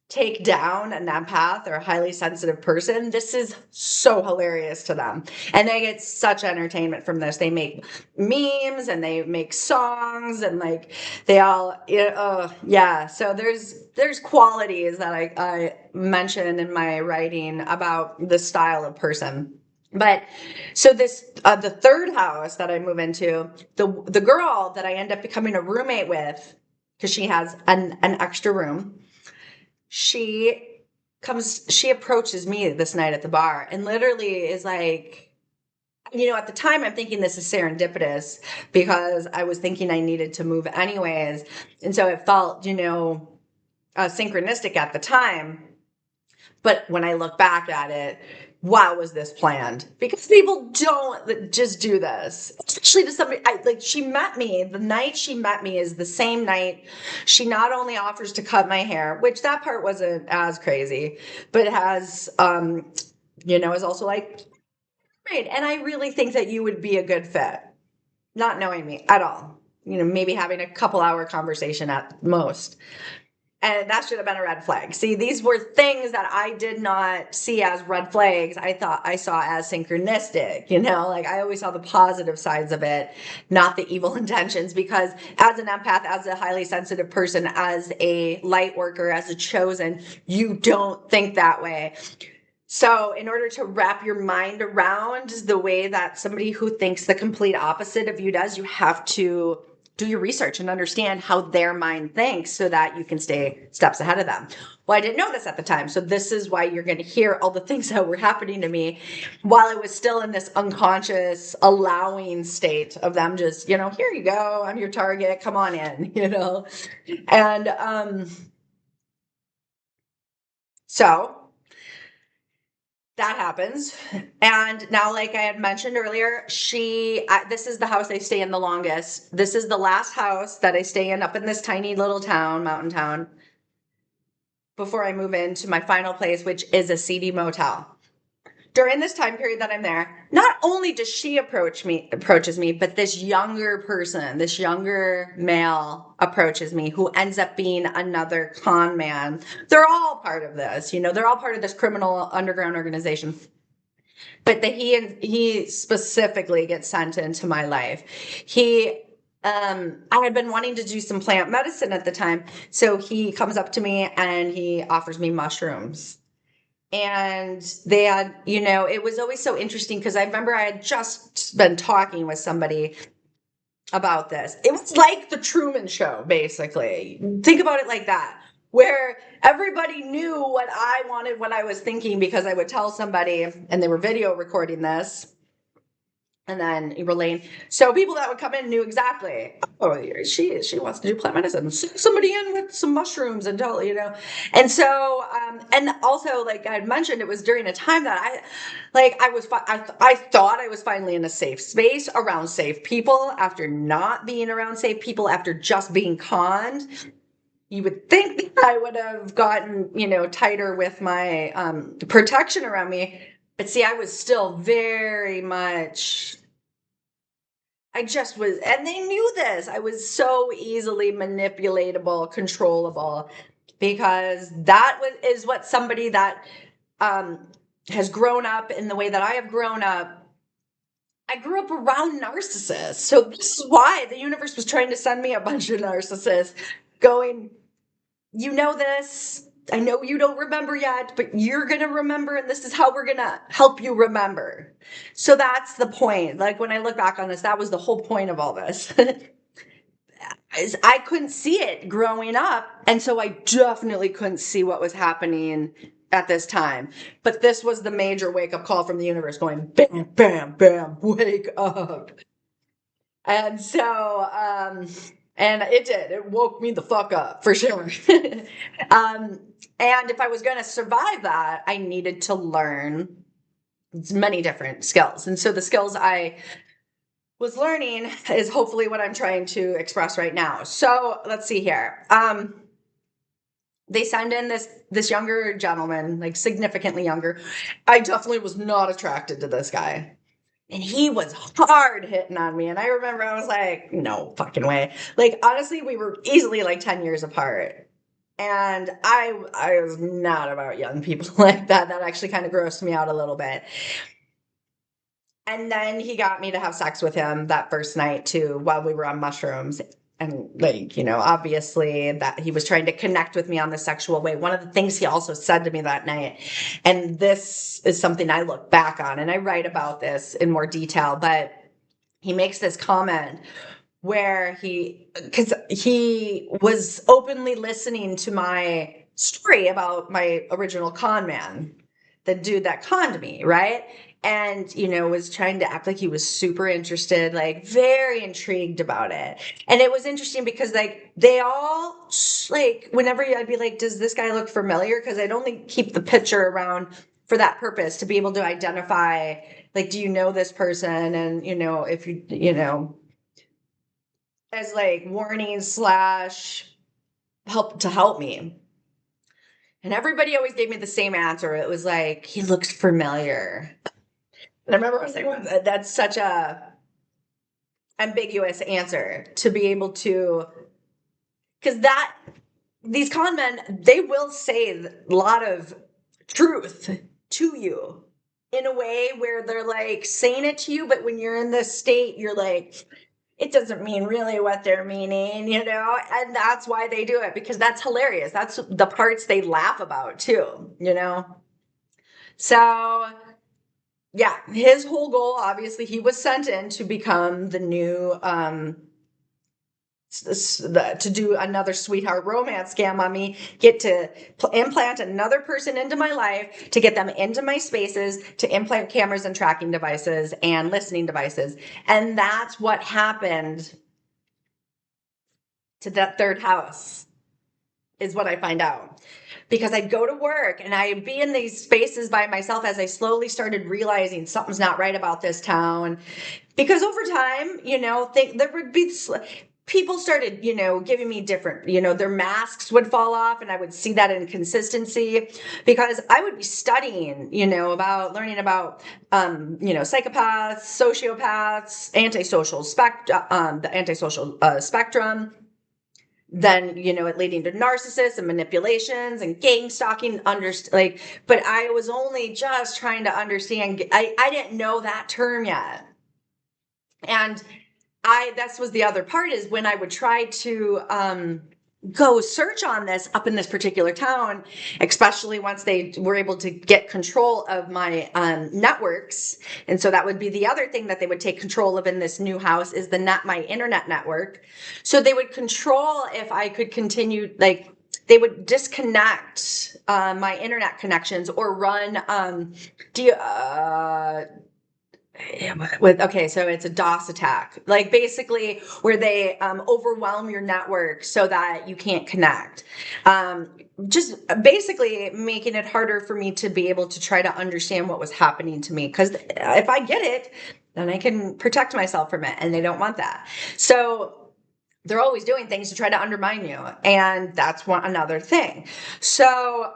A: take down an empath or a highly sensitive person. This is so hilarious to them. And they get such entertainment from this. They make memes and they make songs, and like they all, yeah. So there's qualities that I mention in my writing about the style of person. But so this, the third house that I move into, the girl that I end up becoming a roommate with, because she has an extra room, she approaches me this night at the bar and literally is like, at the time I'm thinking this is serendipitous, because I was thinking I needed to move anyways. And so it felt, synchronistic at the time. But when I look back at it, wow, was this planned? Because people don't just do this, especially to somebody. She met me, the night she met me is the same night she not only offers to cut my hair, which that part wasn't as crazy, but has, is also like, great. And I really think that you would be a good fit, not knowing me at all, maybe having a couple hour conversation at most. And that should have been a red flag. See, these were things that I did not see as red flags. I thought I saw as synchronistic, like I always saw the positive sides of it, not the evil intentions, because as an empath, as a highly sensitive person, as a light worker, as a chosen, you don't think that way. So in order to wrap your mind around the way that somebody who thinks the complete opposite of you does, you have to do your research and understand how their mind thinks so that you can stay steps ahead of them. Well, I didn't know this at the time. So this is why you're going to hear all the things that were happening to me while I was still in this unconscious allowing state of them just, here you go, I'm your target, come on in, And so that happens. And now, like I had mentioned earlier, this is the house I stay in the longest. This is the last house that I stay in up in this tiny little town, mountain town, before I move into my final place, which is a seedy motel. During this time period that I'm there, not only does she approaches me, but this younger person, this younger male approaches me, who ends up being another con man. They're all part of this, they're all part of this criminal underground organization. But he specifically gets sent into my life. He I had been wanting to do some plant medicine at the time. So he comes up to me and he offers me mushrooms. And they had, it was always so interesting because I remember I had just been talking with somebody about this. It was like the Truman Show, basically. Think about it like that, where everybody knew what I wanted, what I was thinking, because I would tell somebody and they were video recording this and then relaying. So people that would come in knew exactly, oh, she wants to do plant medicine. Send somebody in with some mushrooms and tell, And so, and also, like I had mentioned, it was during a time that I thought I was finally in a safe space around safe people after not being around safe people, after just being conned. You would think that I would have gotten, tighter with my protection around me. But see, I was still very much, I just was, and they knew this. I was so easily manipulatable, controllable, because is what somebody that has grown up in the way that I have grown up. I grew up around narcissists. So this is why the universe was trying to send me a bunch of narcissists going, you know this. I know you don't remember yet, but you're going to remember, and this is how we're going to help you remember. So that's the point. Like when I look back on this, that was the whole point of all this. I couldn't see it growing up, and so I definitely couldn't see what was happening at this time. But this was the major wake-up call from the universe going, bam, bam, bam, wake up. And so, and it did. It woke me the fuck up for sure. And if I was going to survive that, I needed to learn many different skills. And so the skills I was learning is hopefully what I'm trying to express right now. So let's see here. They send in this younger gentleman, like significantly younger. I definitely was not attracted to this guy. And he was hard hitting on me. And I remember I was like, no fucking way. Like, honestly, we were easily like 10 years apart. And I was not about young people like that. That actually kind of grossed me out a little bit. And then he got me to have sex with him that first night too, while we were on mushrooms. And like, obviously that he was trying to connect with me on the sexual way. One of the things he also said to me that night, and this is something I look back on and I write about this in more detail, but he makes this comment where because he was openly listening to my story about my original con man, the dude that conned me, right? And, was trying to act like he was super interested, like very intrigued about it. And it was interesting because like they all like, whenever I'd be like, does this guy look familiar? Because I'd only keep the picture around for that purpose, to be able to identify, like, do you know this person? And, if as like warning / help me. And everybody always gave me the same answer. It was like, he looks familiar. And I remember I was like, well, that's such a ambiguous answer to be able to, because these con men, they will say a lot of truth to you in a way where they're like saying it to you, but when you're in this state, you're like, it doesn't mean really what they're meaning, and that's why they do it, because that's hilarious. That's the parts they laugh about too, So yeah, his whole goal, obviously, he was sent in to become the new, to do another sweetheart romance scam on me, get to implant another person into my life, to get them into my spaces, to implant cameras and tracking devices and listening devices. And that's what happened to that third house, is what I find out. Because I'd go to work and I'd be in these spaces by myself as I slowly started realizing something's not right about this town. Because over time, there would be people started, giving me different, their masks would fall off, and I would see that inconsistency because I would be studying, learning about, psychopaths, sociopaths, the antisocial spectrum. Then, it leading to narcissists and manipulations and gang stalking, but I was only just trying to understand. I didn't know that term yet. And This was the other part, is when I would try to go search on this up in this particular town, especially once they were able to get control of my networks. And so that would be the other thing that they would take control of in this new house, is my internet network. So they would control if I could continue, like they would disconnect my internet connections, or run okay, so it's a DOS attack, like basically where they overwhelm your network so that you can't connect. Just basically making it harder for me to be able to try to understand what was happening to me, because if I get it, then I can protect myself from it, and they don't want that. So they're always doing things to try to undermine you, and that's another thing. So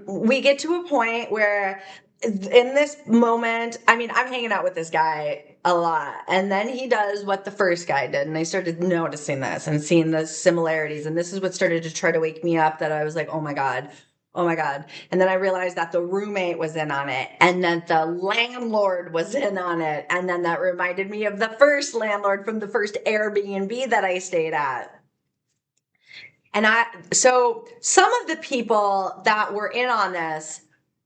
A: we get to a point where, in this moment, I mean, I'm hanging out with this guy a lot, and then he does what the first guy did, and I started noticing this and seeing the similarities, and this is what started to try to wake me up, that I was like, oh my god, oh my god. And then I realized that the roommate was in on it, and then the landlord was in on it, and then that reminded me of the first landlord from the first Airbnb that I stayed at. And so some of the people that were in on this,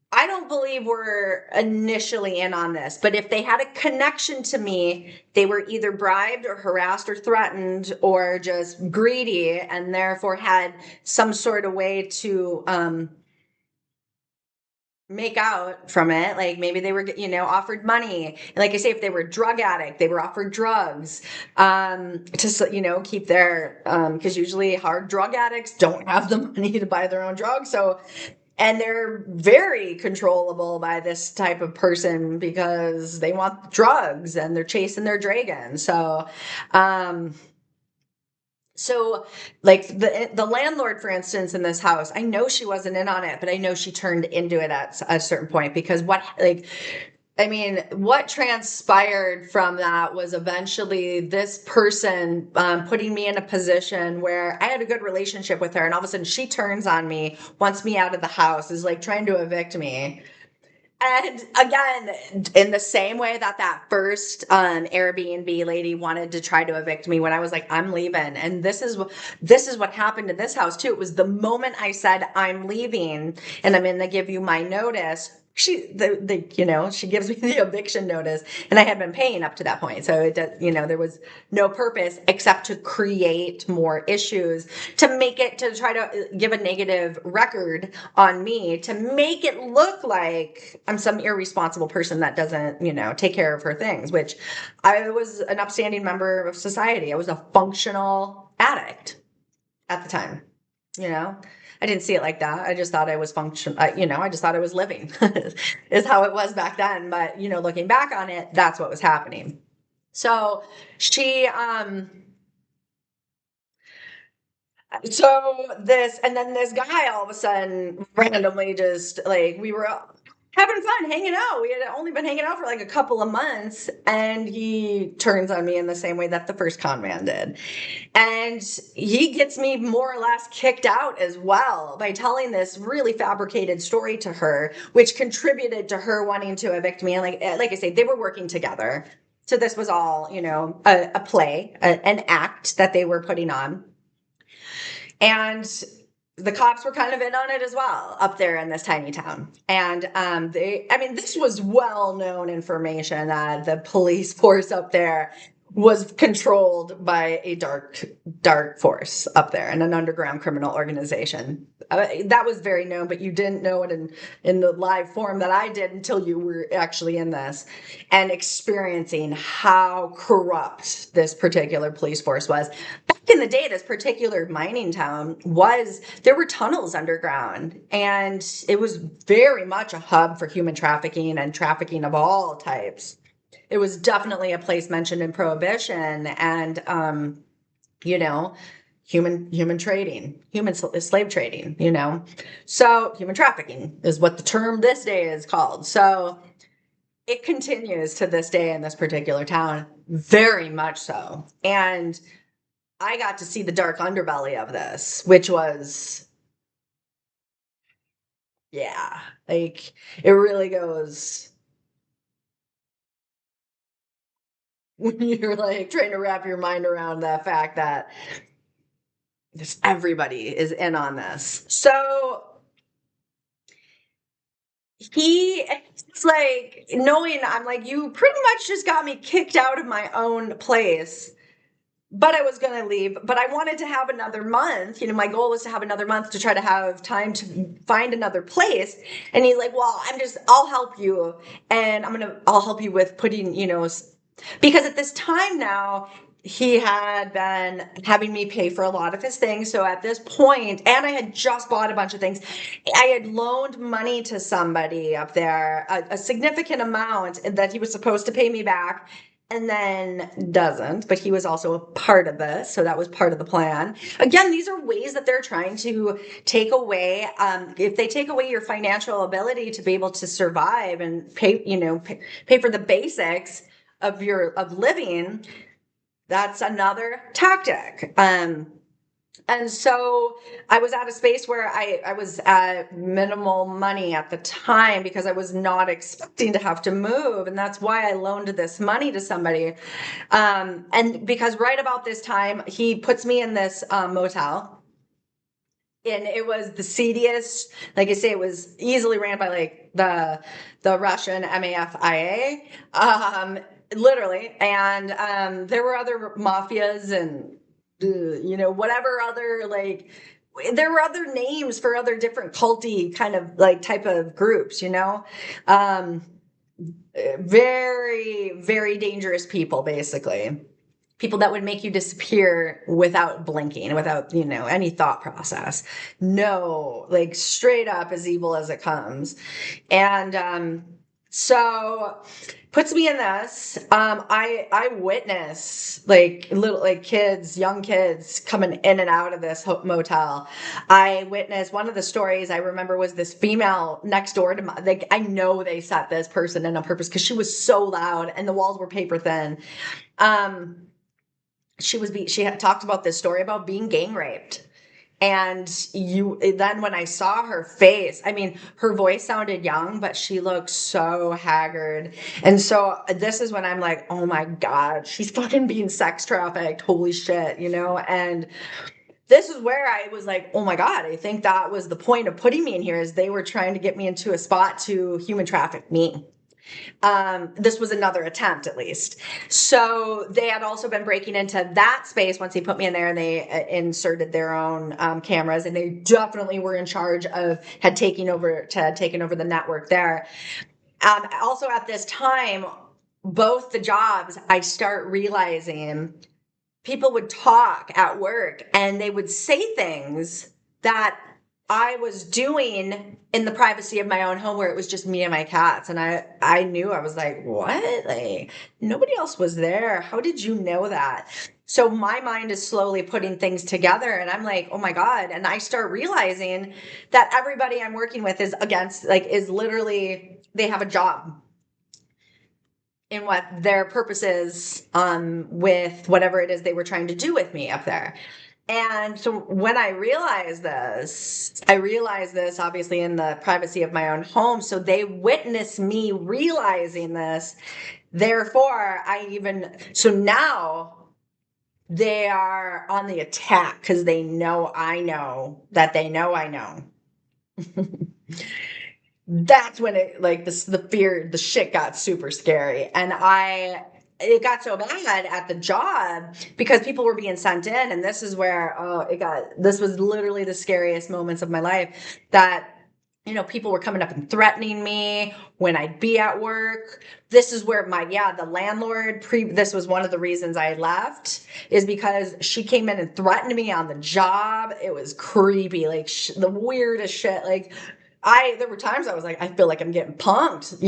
A: I don't believe were initially in on this, but if they had a connection to me, they were either bribed or harassed or threatened, or just greedy, and therefore had some sort of way to make out from it. Like maybe they were, offered money. And like I say, if they were a drug addict, they were offered drugs to, keep their, because usually hard drug addicts don't have the money to buy their own drugs. So, and they're very controllable by this type of person, because they want drugs and they're chasing their dragon. So, like the landlord, for instance, in this house, I know she wasn't in on it, but I know she turned into it at a certain point, because what transpired from that was eventually this person putting me in a position where I had a good relationship with her, and all of a sudden she turns on me, wants me out of the house, is like trying to evict me. And again, in the same way that first Airbnb lady wanted to try to evict me when I was like, I'm leaving. And this is what happened in this house too. It was the moment I said I'm leaving and I'm going to give you my notice. She gives me the eviction notice, and I had been paying up to that point. So there was no purpose except to create more issues, to try to give a negative record on me, to make it look like I'm some irresponsible person that doesn't, take care of her things, which I was an upstanding member of society. I was a functional addict at the time, you know? I didn't see it like that. I just thought I was I just thought I was living is how it was back then. But, looking back on it, that's what was happening. So she, and then this guy all of a sudden randomly, just like, we were having fun hanging out. We had only been hanging out for like a couple of months, and he turns on me in the same way that the first con man did. And he gets me more or less kicked out as well by telling this really fabricated story to her, which contributed to her wanting to evict me. And like I say, they were working together. So this was all, a play, an act that they were putting on. And the cops were kind of in on it as well up there in this tiny town. And this was well known information that the police force up there was controlled by a dark force up there, and an underground criminal organization. That was very known, but you didn't know it in the live form that I did until you were actually in this and experiencing how corrupt this particular police force was. Back in the day, this particular mining town there were tunnels underground, and it was very much a hub for human trafficking and trafficking of all types. It was definitely a place mentioned in Prohibition, and human trading, human slave trading. So human trafficking is what the term this day is called. So it continues to this day in this particular town, very much so. And I got to see the dark underbelly of this, which was, yeah, like, it really goes. when you're like trying to wrap your mind around the fact that just everybody is in on this. So it's like knowing I'm like, you pretty much just got me kicked out of my own place, but I was going to leave, but I wanted to have another month. You know, my goal was to have another month to try to have time to find another place. And he's like, well, I'll help you. And I'll help you with putting, because at this time now, he had been having me pay for a lot of his things. So at this point, and I had just bought a bunch of things, I had loaned money to somebody up there, a significant amount that he was supposed to pay me back, and then doesn't, but he was also a part of this, so that was part of the plan. Again, these are ways that they're trying to take away, if they take away your financial ability to be able to survive and pay for the basics of living, that's another tactic. And so I was at a space where I was at minimal money at the time because I was not expecting to have to move. And that's why I loaned this money to somebody. And because right about this time, he puts me in this motel. And it was the seediest, like I say, it was easily ran by like the Russian MAFIA, literally. And there were other mafias and whatever other, like, there were other names for other different culty kind of like type of groups, very, very dangerous people, basically. People that would make you disappear without blinking, without, any thought process. No, like straight up as evil as it comes. And so puts me in this. I witness like young kids coming in and out of this motel. I witnessed one of the stories I remember was this female next door to my, like, I know they set this person in on purpose because she was so loud and the walls were paper thin. She had talked about this story about being gang raped. And then when I saw her face, I mean, her voice sounded young, but she looked so haggard. And so this is when I'm like, oh my God, she's fucking being sex trafficked. Holy shit, And this is where I was like, oh my God, I think that was the point of putting me in here, is they were trying to get me into a spot to human traffic me. This was another attempt, at least. So they had also been breaking into that space once he put me in there, and they inserted their own cameras, and they definitely were in charge of had taken over the network there. Also at this time, both the jobs, I start realizing people would talk at work and they would say things that I was doing in the privacy of my own home, where it was just me and my cats. And I knew, I was like, what? Like, nobody else was there. How did you know that? So my mind is slowly putting things together, and I'm like, oh my God. And I start realizing that everybody I'm working with is literally, they have a job in what their purpose is with whatever it is they were trying to do with me up there. And so when I realized this obviously in the privacy of my own home. So they witnessed me realizing this. Therefore, so now they are on the attack because they know I know that they know I know. That's when the fear, the shit got super scary. And it got so bad at the job because people were being sent in. And this is where, this was literally the scariest moments of my life, that, people were coming up and threatening me when I'd be at work. This is where the landlord, this was one of the reasons I left, is because she came in and threatened me on the job. It was creepy, like the weirdest shit. Like, there were times I was like, I feel like I'm getting punked,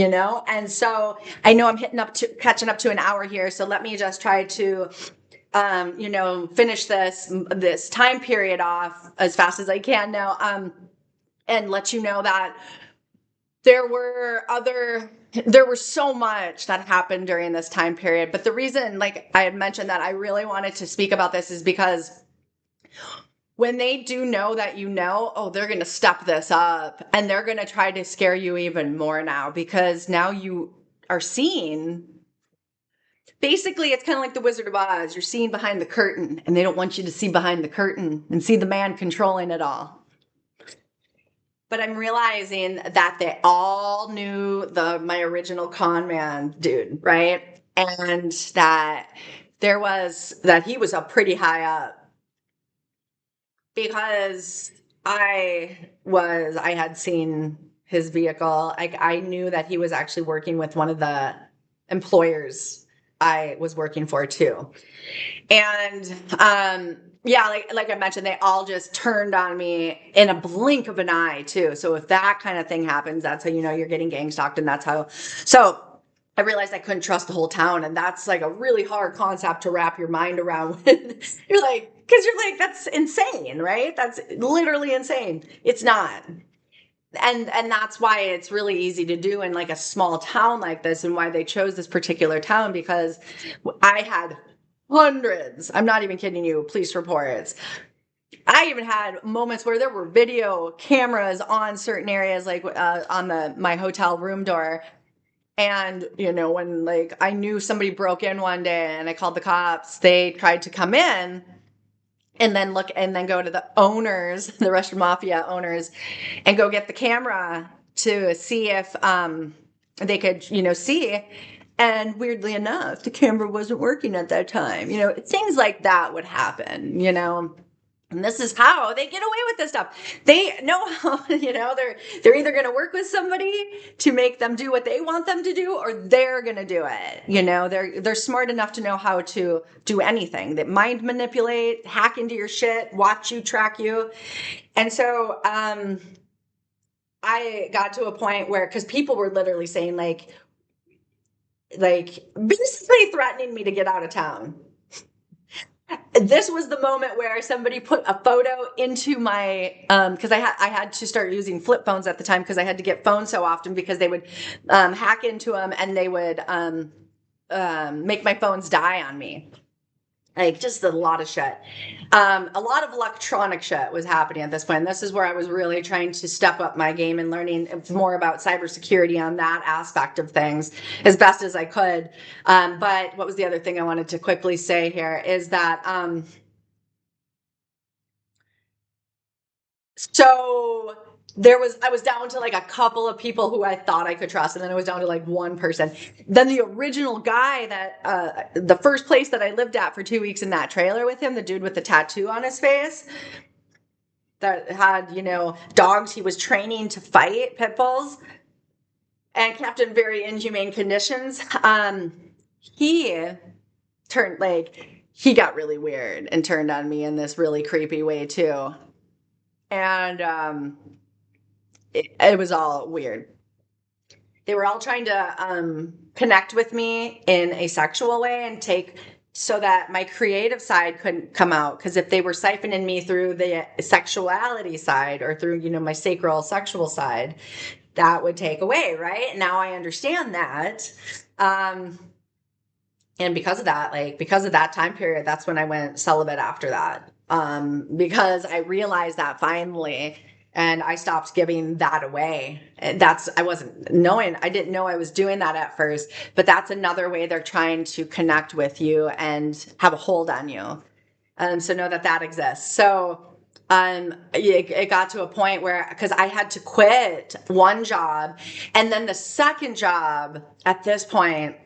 A: And so I know I'm catching up to an hour here. So let me just try to, finish this time period off as fast as I can now. And let you know that there was so much that happened during this time period. But the reason, like I had mentioned, that I really wanted to speak about this is because when they do know that they're going to step this up, and they're going to try to scare you even more now, because now you are seeing basically, it's kind of like the Wizard of Oz. You're seeing behind the curtain, and they don't want you to see behind the curtain and see the man controlling it all. But I'm realizing that they all knew my original con man dude, right? And that he was up pretty high up, because I had seen his vehicle. I knew that he was actually working with one of the employers I was working for too. And yeah, like I mentioned, they all just turned on me in a blink of an eye too. So if that kind of thing happens, that's how you know you're getting gang stalked, and that's how. So I realized I couldn't trust the whole town, and that's like a really hard concept to wrap your mind around. You're like, because you're like, that's insane, right? That's literally insane. It's not. And that's why it's really easy to do in like a small town like this, and why they chose this particular town, because I had hundreds, I'm not even kidding you, police reports. I even had moments where there were video cameras on certain areas, like on my hotel room door. And, you know, when like I knew somebody broke in one day and I called the cops, they tried to come in and then go to the owners, the Russian mafia owners, and go get the camera to see if they could, you know, see. And weirdly enough, the camera wasn't working at that time. You know, things like that would happen, you know. And this is how they get away with this stuff. They know how, you know, they're either going to work with somebody to make them do what they want them to do, or they're going to do it. You know, they're smart enough to know how to do anything. That mind manipulate, hack into your shit, watch you, track you. And so I got to a point where, because people were literally saying like basically threatening me to get out of town. This was the moment where somebody put a photo into my because I had to start using flip phones at the time, because I had to get phones so often, because they would hack into them, and they would make my phones die on me. Like, just a lot of shit. A lot of electronic shit was happening at this point. And this is where I was really trying to step up my game and learning more about cybersecurity on that aspect of things as best as I could. But what was the other thing I wanted to quickly say here is that so I was down to like a couple of people who I thought I could trust, and then I was down to like one person. Then the original guy that the first place that I lived at for 2 weeks in that trailer with him, the dude with the tattoo on his face that had, you know, dogs he was training to fight, pit bulls, and kept in very inhumane conditions. He turned like he got really weird and turned on me in this really creepy way too. And it was all weird. They were all trying to connect with me in a sexual way and take so that my creative side couldn't come out. Because if they were siphoning me through the sexuality side, or through, you know, my sacral sexual side, that would take away, right? Now I understand that. And because of that time period, that's when I went celibate after that. Because I realized that finally, and I stopped giving that away. I didn't know I was doing that at first, but that's another way they're trying to connect with you and have a hold on you. So know that exists. So it got to a point where, because I had to quit one job, and then the second job at this point,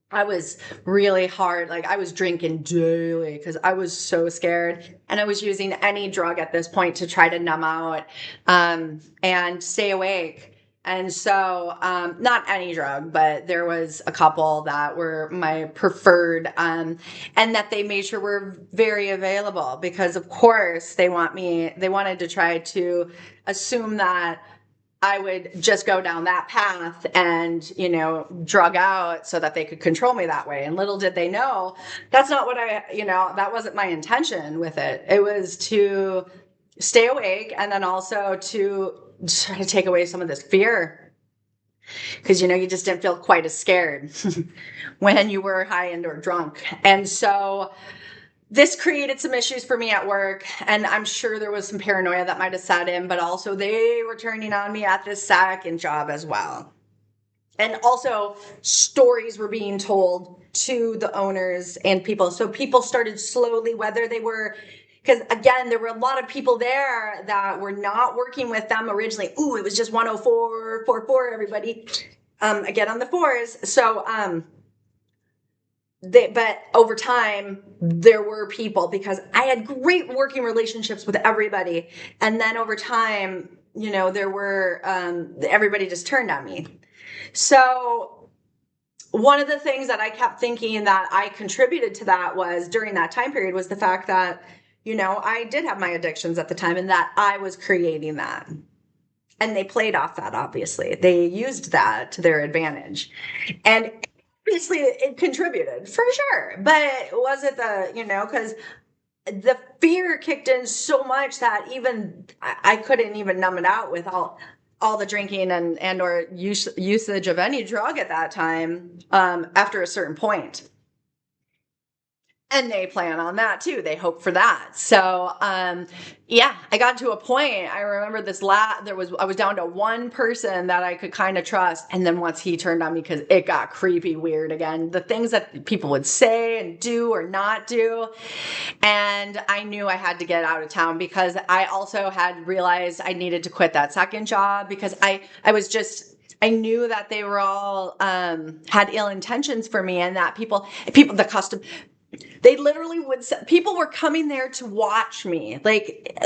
A: I was really hard. Like, I was drinking daily because I was so scared. And I was using any drug at this point to try to numb out and stay awake. And so, not any drug, but there was a couple that were my preferred, and that they made sure were very available, because of course they wanted to try to assume that I would just go down that path and, you know, drug out so that they could control me that way. And little did they know, that's not what that wasn't my intention with it. It was to stay awake, and then also to try to take away some of this fear. Because, you know, you just didn't feel quite as scared when you were high and or drunk. And so this created some issues for me at work, and I'm sure there was some paranoia that might have set in, but also they were turning on me at this second job as well. And also stories were being told to the owners and people. So people started slowly, whether they were, because again, there were a lot of people there that were not working with them originally. Ooh, it was just 104.44, everybody. Again, on the fours. So, but over time, there were people, because I had great working relationships with everybody. And then over time, there were, everybody just turned on me. So one of the things that I kept thinking that I contributed to that was, during that time period, was the fact that, I did have my addictions at the time, and that I was creating that. And they played off that, obviously. They used that to their advantage. And obviously it contributed, for sure. But was it because the fear kicked in so much that even I couldn't even numb it out with all the drinking and or usage of any drug at that time, after a certain point. And they plan on that too. They hope for that. So, yeah, I got to a point. I remember I was down to one person that I could kind of trust. And then once he turned on me, because it got creepy weird again, the things that people would say and do or not do. And I knew I had to get out of town, because I also had realized I needed to quit that second job, because I knew that they were all, had ill intentions for me, and that the custom, they literally people were coming there to watch me, like,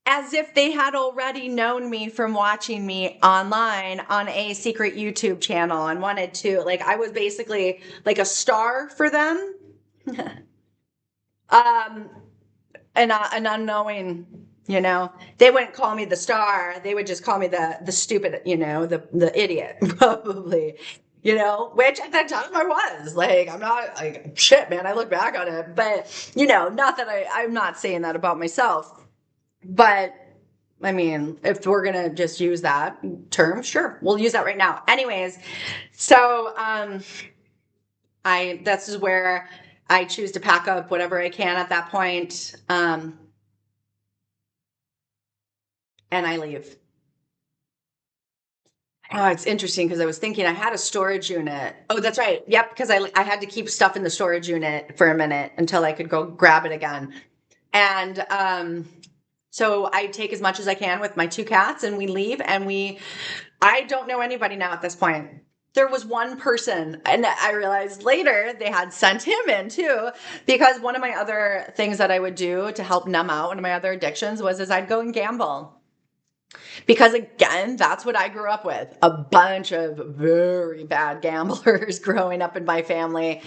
A: as if they had already known me from watching me online on a secret YouTube channel, and wanted to, like, I was basically like a star for them. um, an unknowing, they wouldn't call me the star. They would just call me the stupid, the idiot, probably. Which at that time I was like, I'm not like, shit, man. I look back on it, but not that I'm not saying that about myself, but I mean, if we're going to just use that term, sure, we'll use that right now. Anyways, so, this is where I choose to pack up whatever I can at that point. And I leave. Oh, it's interesting, because I was thinking I had a storage unit. Oh, that's right. Yep, because I had to keep stuff in the storage unit for a minute until I could go grab it again. And so I take as much as I can with my two cats, and we leave, and I don't know anybody now at this point. There was one person, and I realized later they had sent him in too, because one of my other things that I would do to help numb out one of my other addictions was I'd go and gamble. Because again, that's what I grew up with. A bunch of very bad gamblers growing up in my family.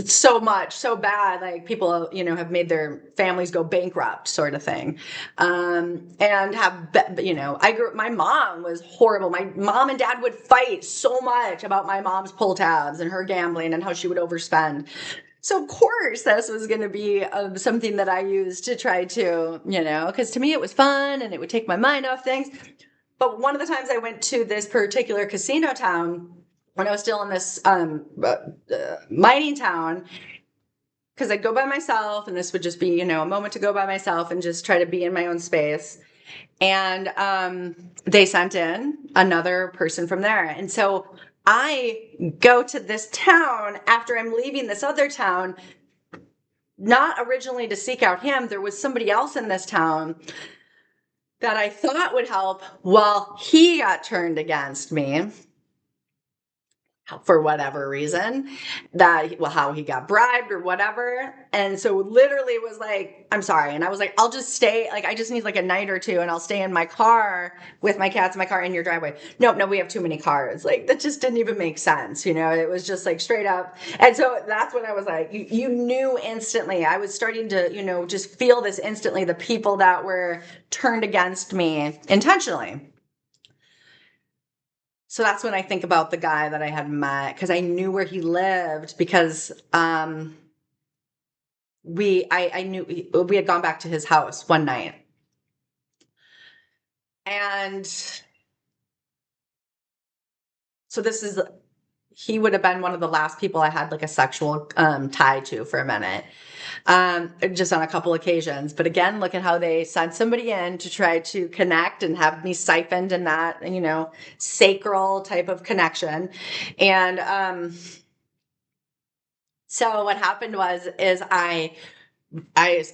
A: So much, so bad. Like, people, have made their families go bankrupt, sort of thing. And my mom was horrible. My mom and dad would fight so much about my mom's pull tabs and her gambling and how she would overspend. So of course this was going to be something that I used to try to, because to me it was fun and it would take my mind off things. But one of the times I went to this particular casino town, when I was still in this mining town, because I'd go by myself, and this would just be, a moment to go by myself and just try to be in my own space. And they sent in another person from there. And so I go to this town after I'm leaving this other town, not originally to seek out him. There was somebody else in this town that I thought would help. Well, he got turned against me for whatever reason, how he got bribed or whatever. And so literally was like, I'm sorry. And I was like, I'll just stay. Like, I just need like a night or two, and I'll stay in my car with my cats in my car in your driveway. Nope, no, we have too many cars. Like, that just didn't even make sense. It was just like straight up. And so that's when I was like, you knew instantly. I was starting to, just feel this instantly, the people that were turned against me intentionally. So that's when I think about the guy that I had met, because I knew where he lived, because I knew we had gone back to his house one night. And so he would have been one of the last people I had like a sexual tie to for a minute. just on a couple occasions. But again, look at how they sent somebody in to try to connect and have me siphoned in that, sacral type of connection. And so what happened is I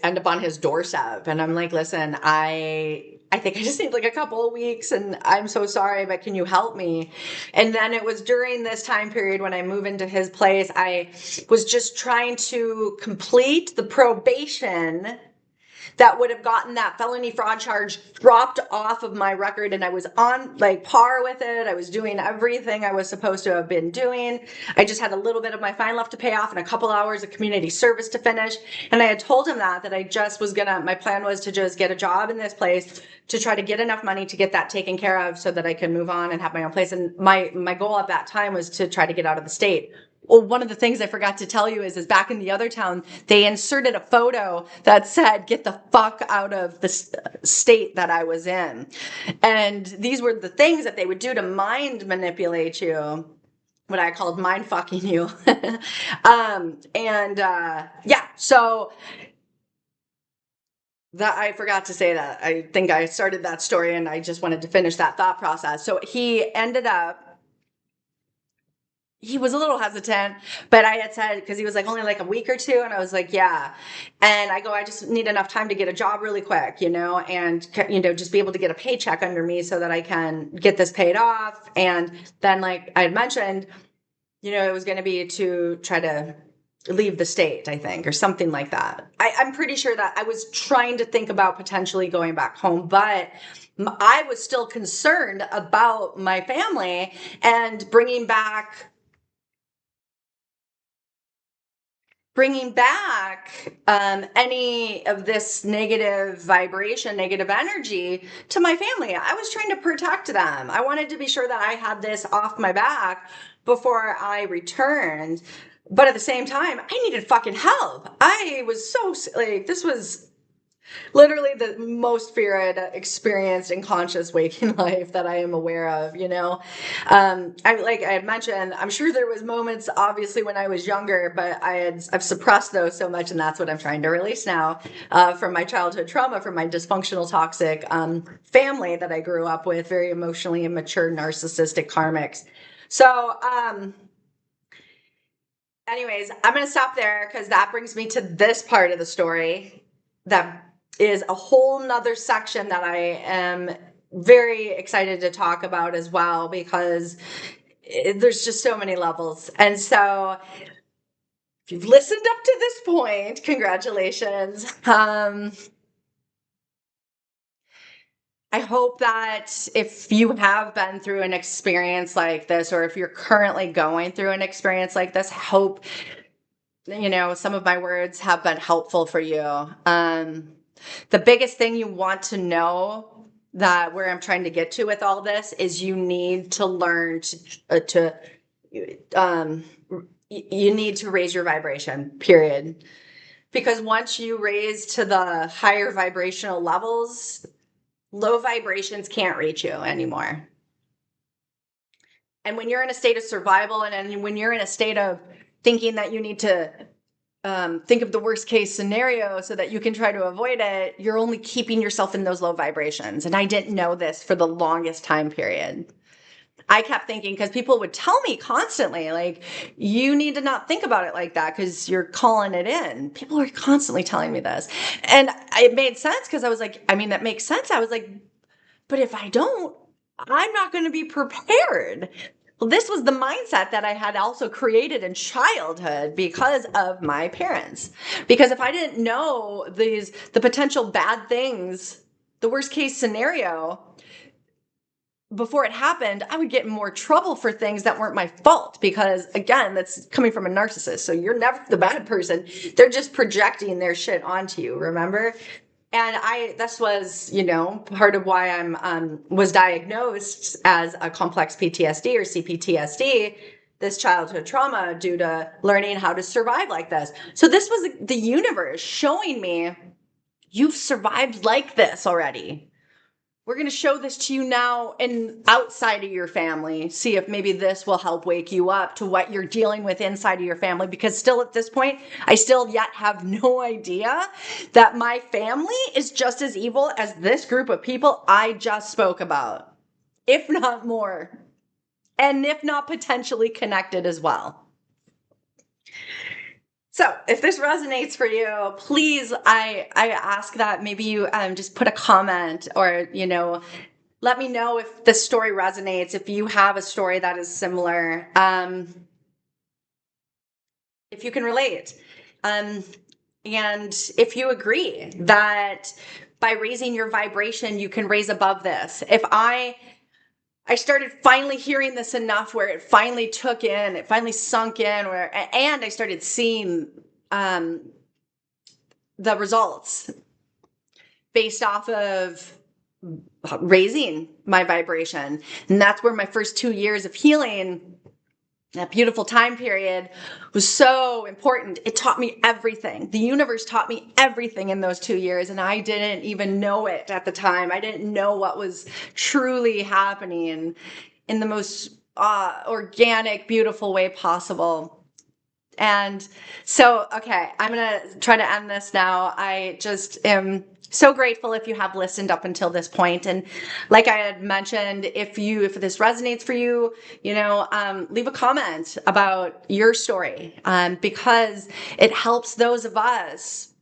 A: end up on his doorstep, and I'm like, listen, I think I just need like a couple of weeks, and I'm so sorry, but can you help me? And then it was during this time period when I move into his place, I was just trying to complete the probation that would have gotten that felony fraud charge dropped off of my record, and I was on like par with it. I was doing everything I was supposed to have been doing. I just had a little bit of my fine left to pay off and a couple hours of community service to finish. And I had told him that I just was my plan was to just get a job in this place to try to get enough money to get that taken care of so that I can move on and have my own place. And my goal at that time was to try to get out of the state. Well, one of the things I forgot to tell you is back in the other town, they inserted a photo that said, get the fuck out of the state that I was in. And these were the things that they would do to mind manipulate you, what I called mind fucking you. So that I forgot to say that. I think I started that story and I just wanted to finish that thought process. So he was a little hesitant, but I had said, because he was like, only like a week or two. And I was like, yeah. And I go, I just need enough time to get a job really quick, and, just be able to get a paycheck under me so that I can get this paid off. And then, like I had mentioned, it was going to be to try to leave the state, I think, or something like that. I'm pretty sure that I was trying to think about potentially going back home, but I was still concerned about my family and bringing back any of this negative vibration, negative energy to my family. I was trying to protect them. I wanted to be sure that I had this off my back before I returned. But at the same time, I needed fucking help. I was so this was literally the most fear I'd experienced in conscious waking life that I am aware of, I had mentioned, I'm sure there was moments obviously when I was younger, but I've suppressed those so much, and that's what I'm trying to release now, from my childhood trauma, from my dysfunctional, toxic family that I grew up with, very emotionally immature, narcissistic karmics. So, anyways, I'm going to stop there because that brings me to this part of the story that is a whole nother section that I am very excited to talk about as well, because there's just so many levels. And so if you've listened up to this point, congratulations. I hope that if you have been through an experience like this, or if you're currently going through an experience like this, hope, some of my words have been helpful for you. The biggest thing you want to know, that where I'm trying to get to with all this, is you need to learn you need to raise your vibration, period. Because once you raise to the higher vibrational levels, low vibrations can't reach you anymore. And when you're in a state of survival, and when you're in a state of thinking that you need to think of the worst case scenario so that you can try to avoid it, you're only keeping yourself in those low vibrations. And I didn't know this for the longest time period. I kept thinking, because people would tell me constantly, like, you need to not think about it like that because you're calling it in. People were constantly telling me this. And it made sense, because I was like, that makes sense. I was like, but if I don't, I'm not going to be prepared. Well, this was the mindset that I had also created in childhood because of my parents. Because if I didn't know the potential bad things, the worst case scenario, before it happened, I would get in more trouble for things that weren't my fault. Because again, that's coming from a narcissist. So you're never the bad person. They're just projecting their shit onto you, remember? And this was, part of why I'm was diagnosed as a complex PTSD or CPTSD, this childhood trauma, due to learning how to survive like this. So this was the universe showing me, you've survived like this already. We're going to show this to you now and outside of your family. See if maybe this will help wake you up to what you're dealing with inside of your family. Because still at this point, I still yet have no idea that my family is just as evil as this group of people I just spoke about, if not more, and if not potentially connected as well. So if this resonates for you, please, I ask that maybe you just put a comment, or, let me know if this story resonates, if you have a story that is similar, if you can relate. And if you agree that by raising your vibration, you can raise above this. If I started finally hearing this enough where it finally took in, it finally sunk in, and I started seeing the results based off of raising my vibration. And that's where my first 2 years of healing, that beautiful time period, was so important. It taught me everything. The universe taught me everything in those 2 years, and I didn't even know it at the time. I didn't know what was truly happening in the most organic, beautiful way possible. And so, okay, I'm going to try to end this now. I just am so grateful if you have listened up until this point. And like I had mentioned, if this resonates for you, leave a comment about your story, because it helps those of us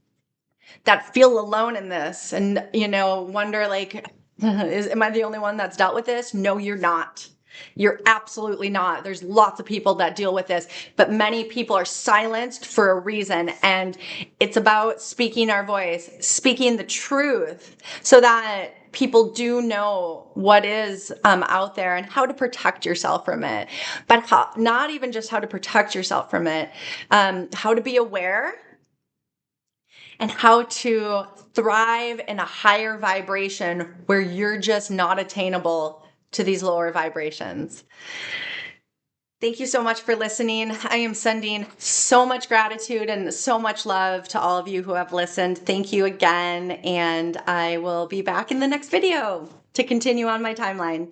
A: that feel alone in this and, wonder like, am I the only one that's dealt with this? No, you're not. You're absolutely not. There's lots of people that deal with this, but many people are silenced for a reason. And it's about speaking our voice, speaking the truth, so that people do know what is out there and how to protect yourself from it. But not even just how to protect yourself from it, how to be aware and how to thrive in a higher vibration where you're just not attainable to these lower vibrations. Thank you so much for listening. I am sending so much gratitude and so much love to all of you who have listened. Thank you again, and I will be back in the next video to continue on my timeline.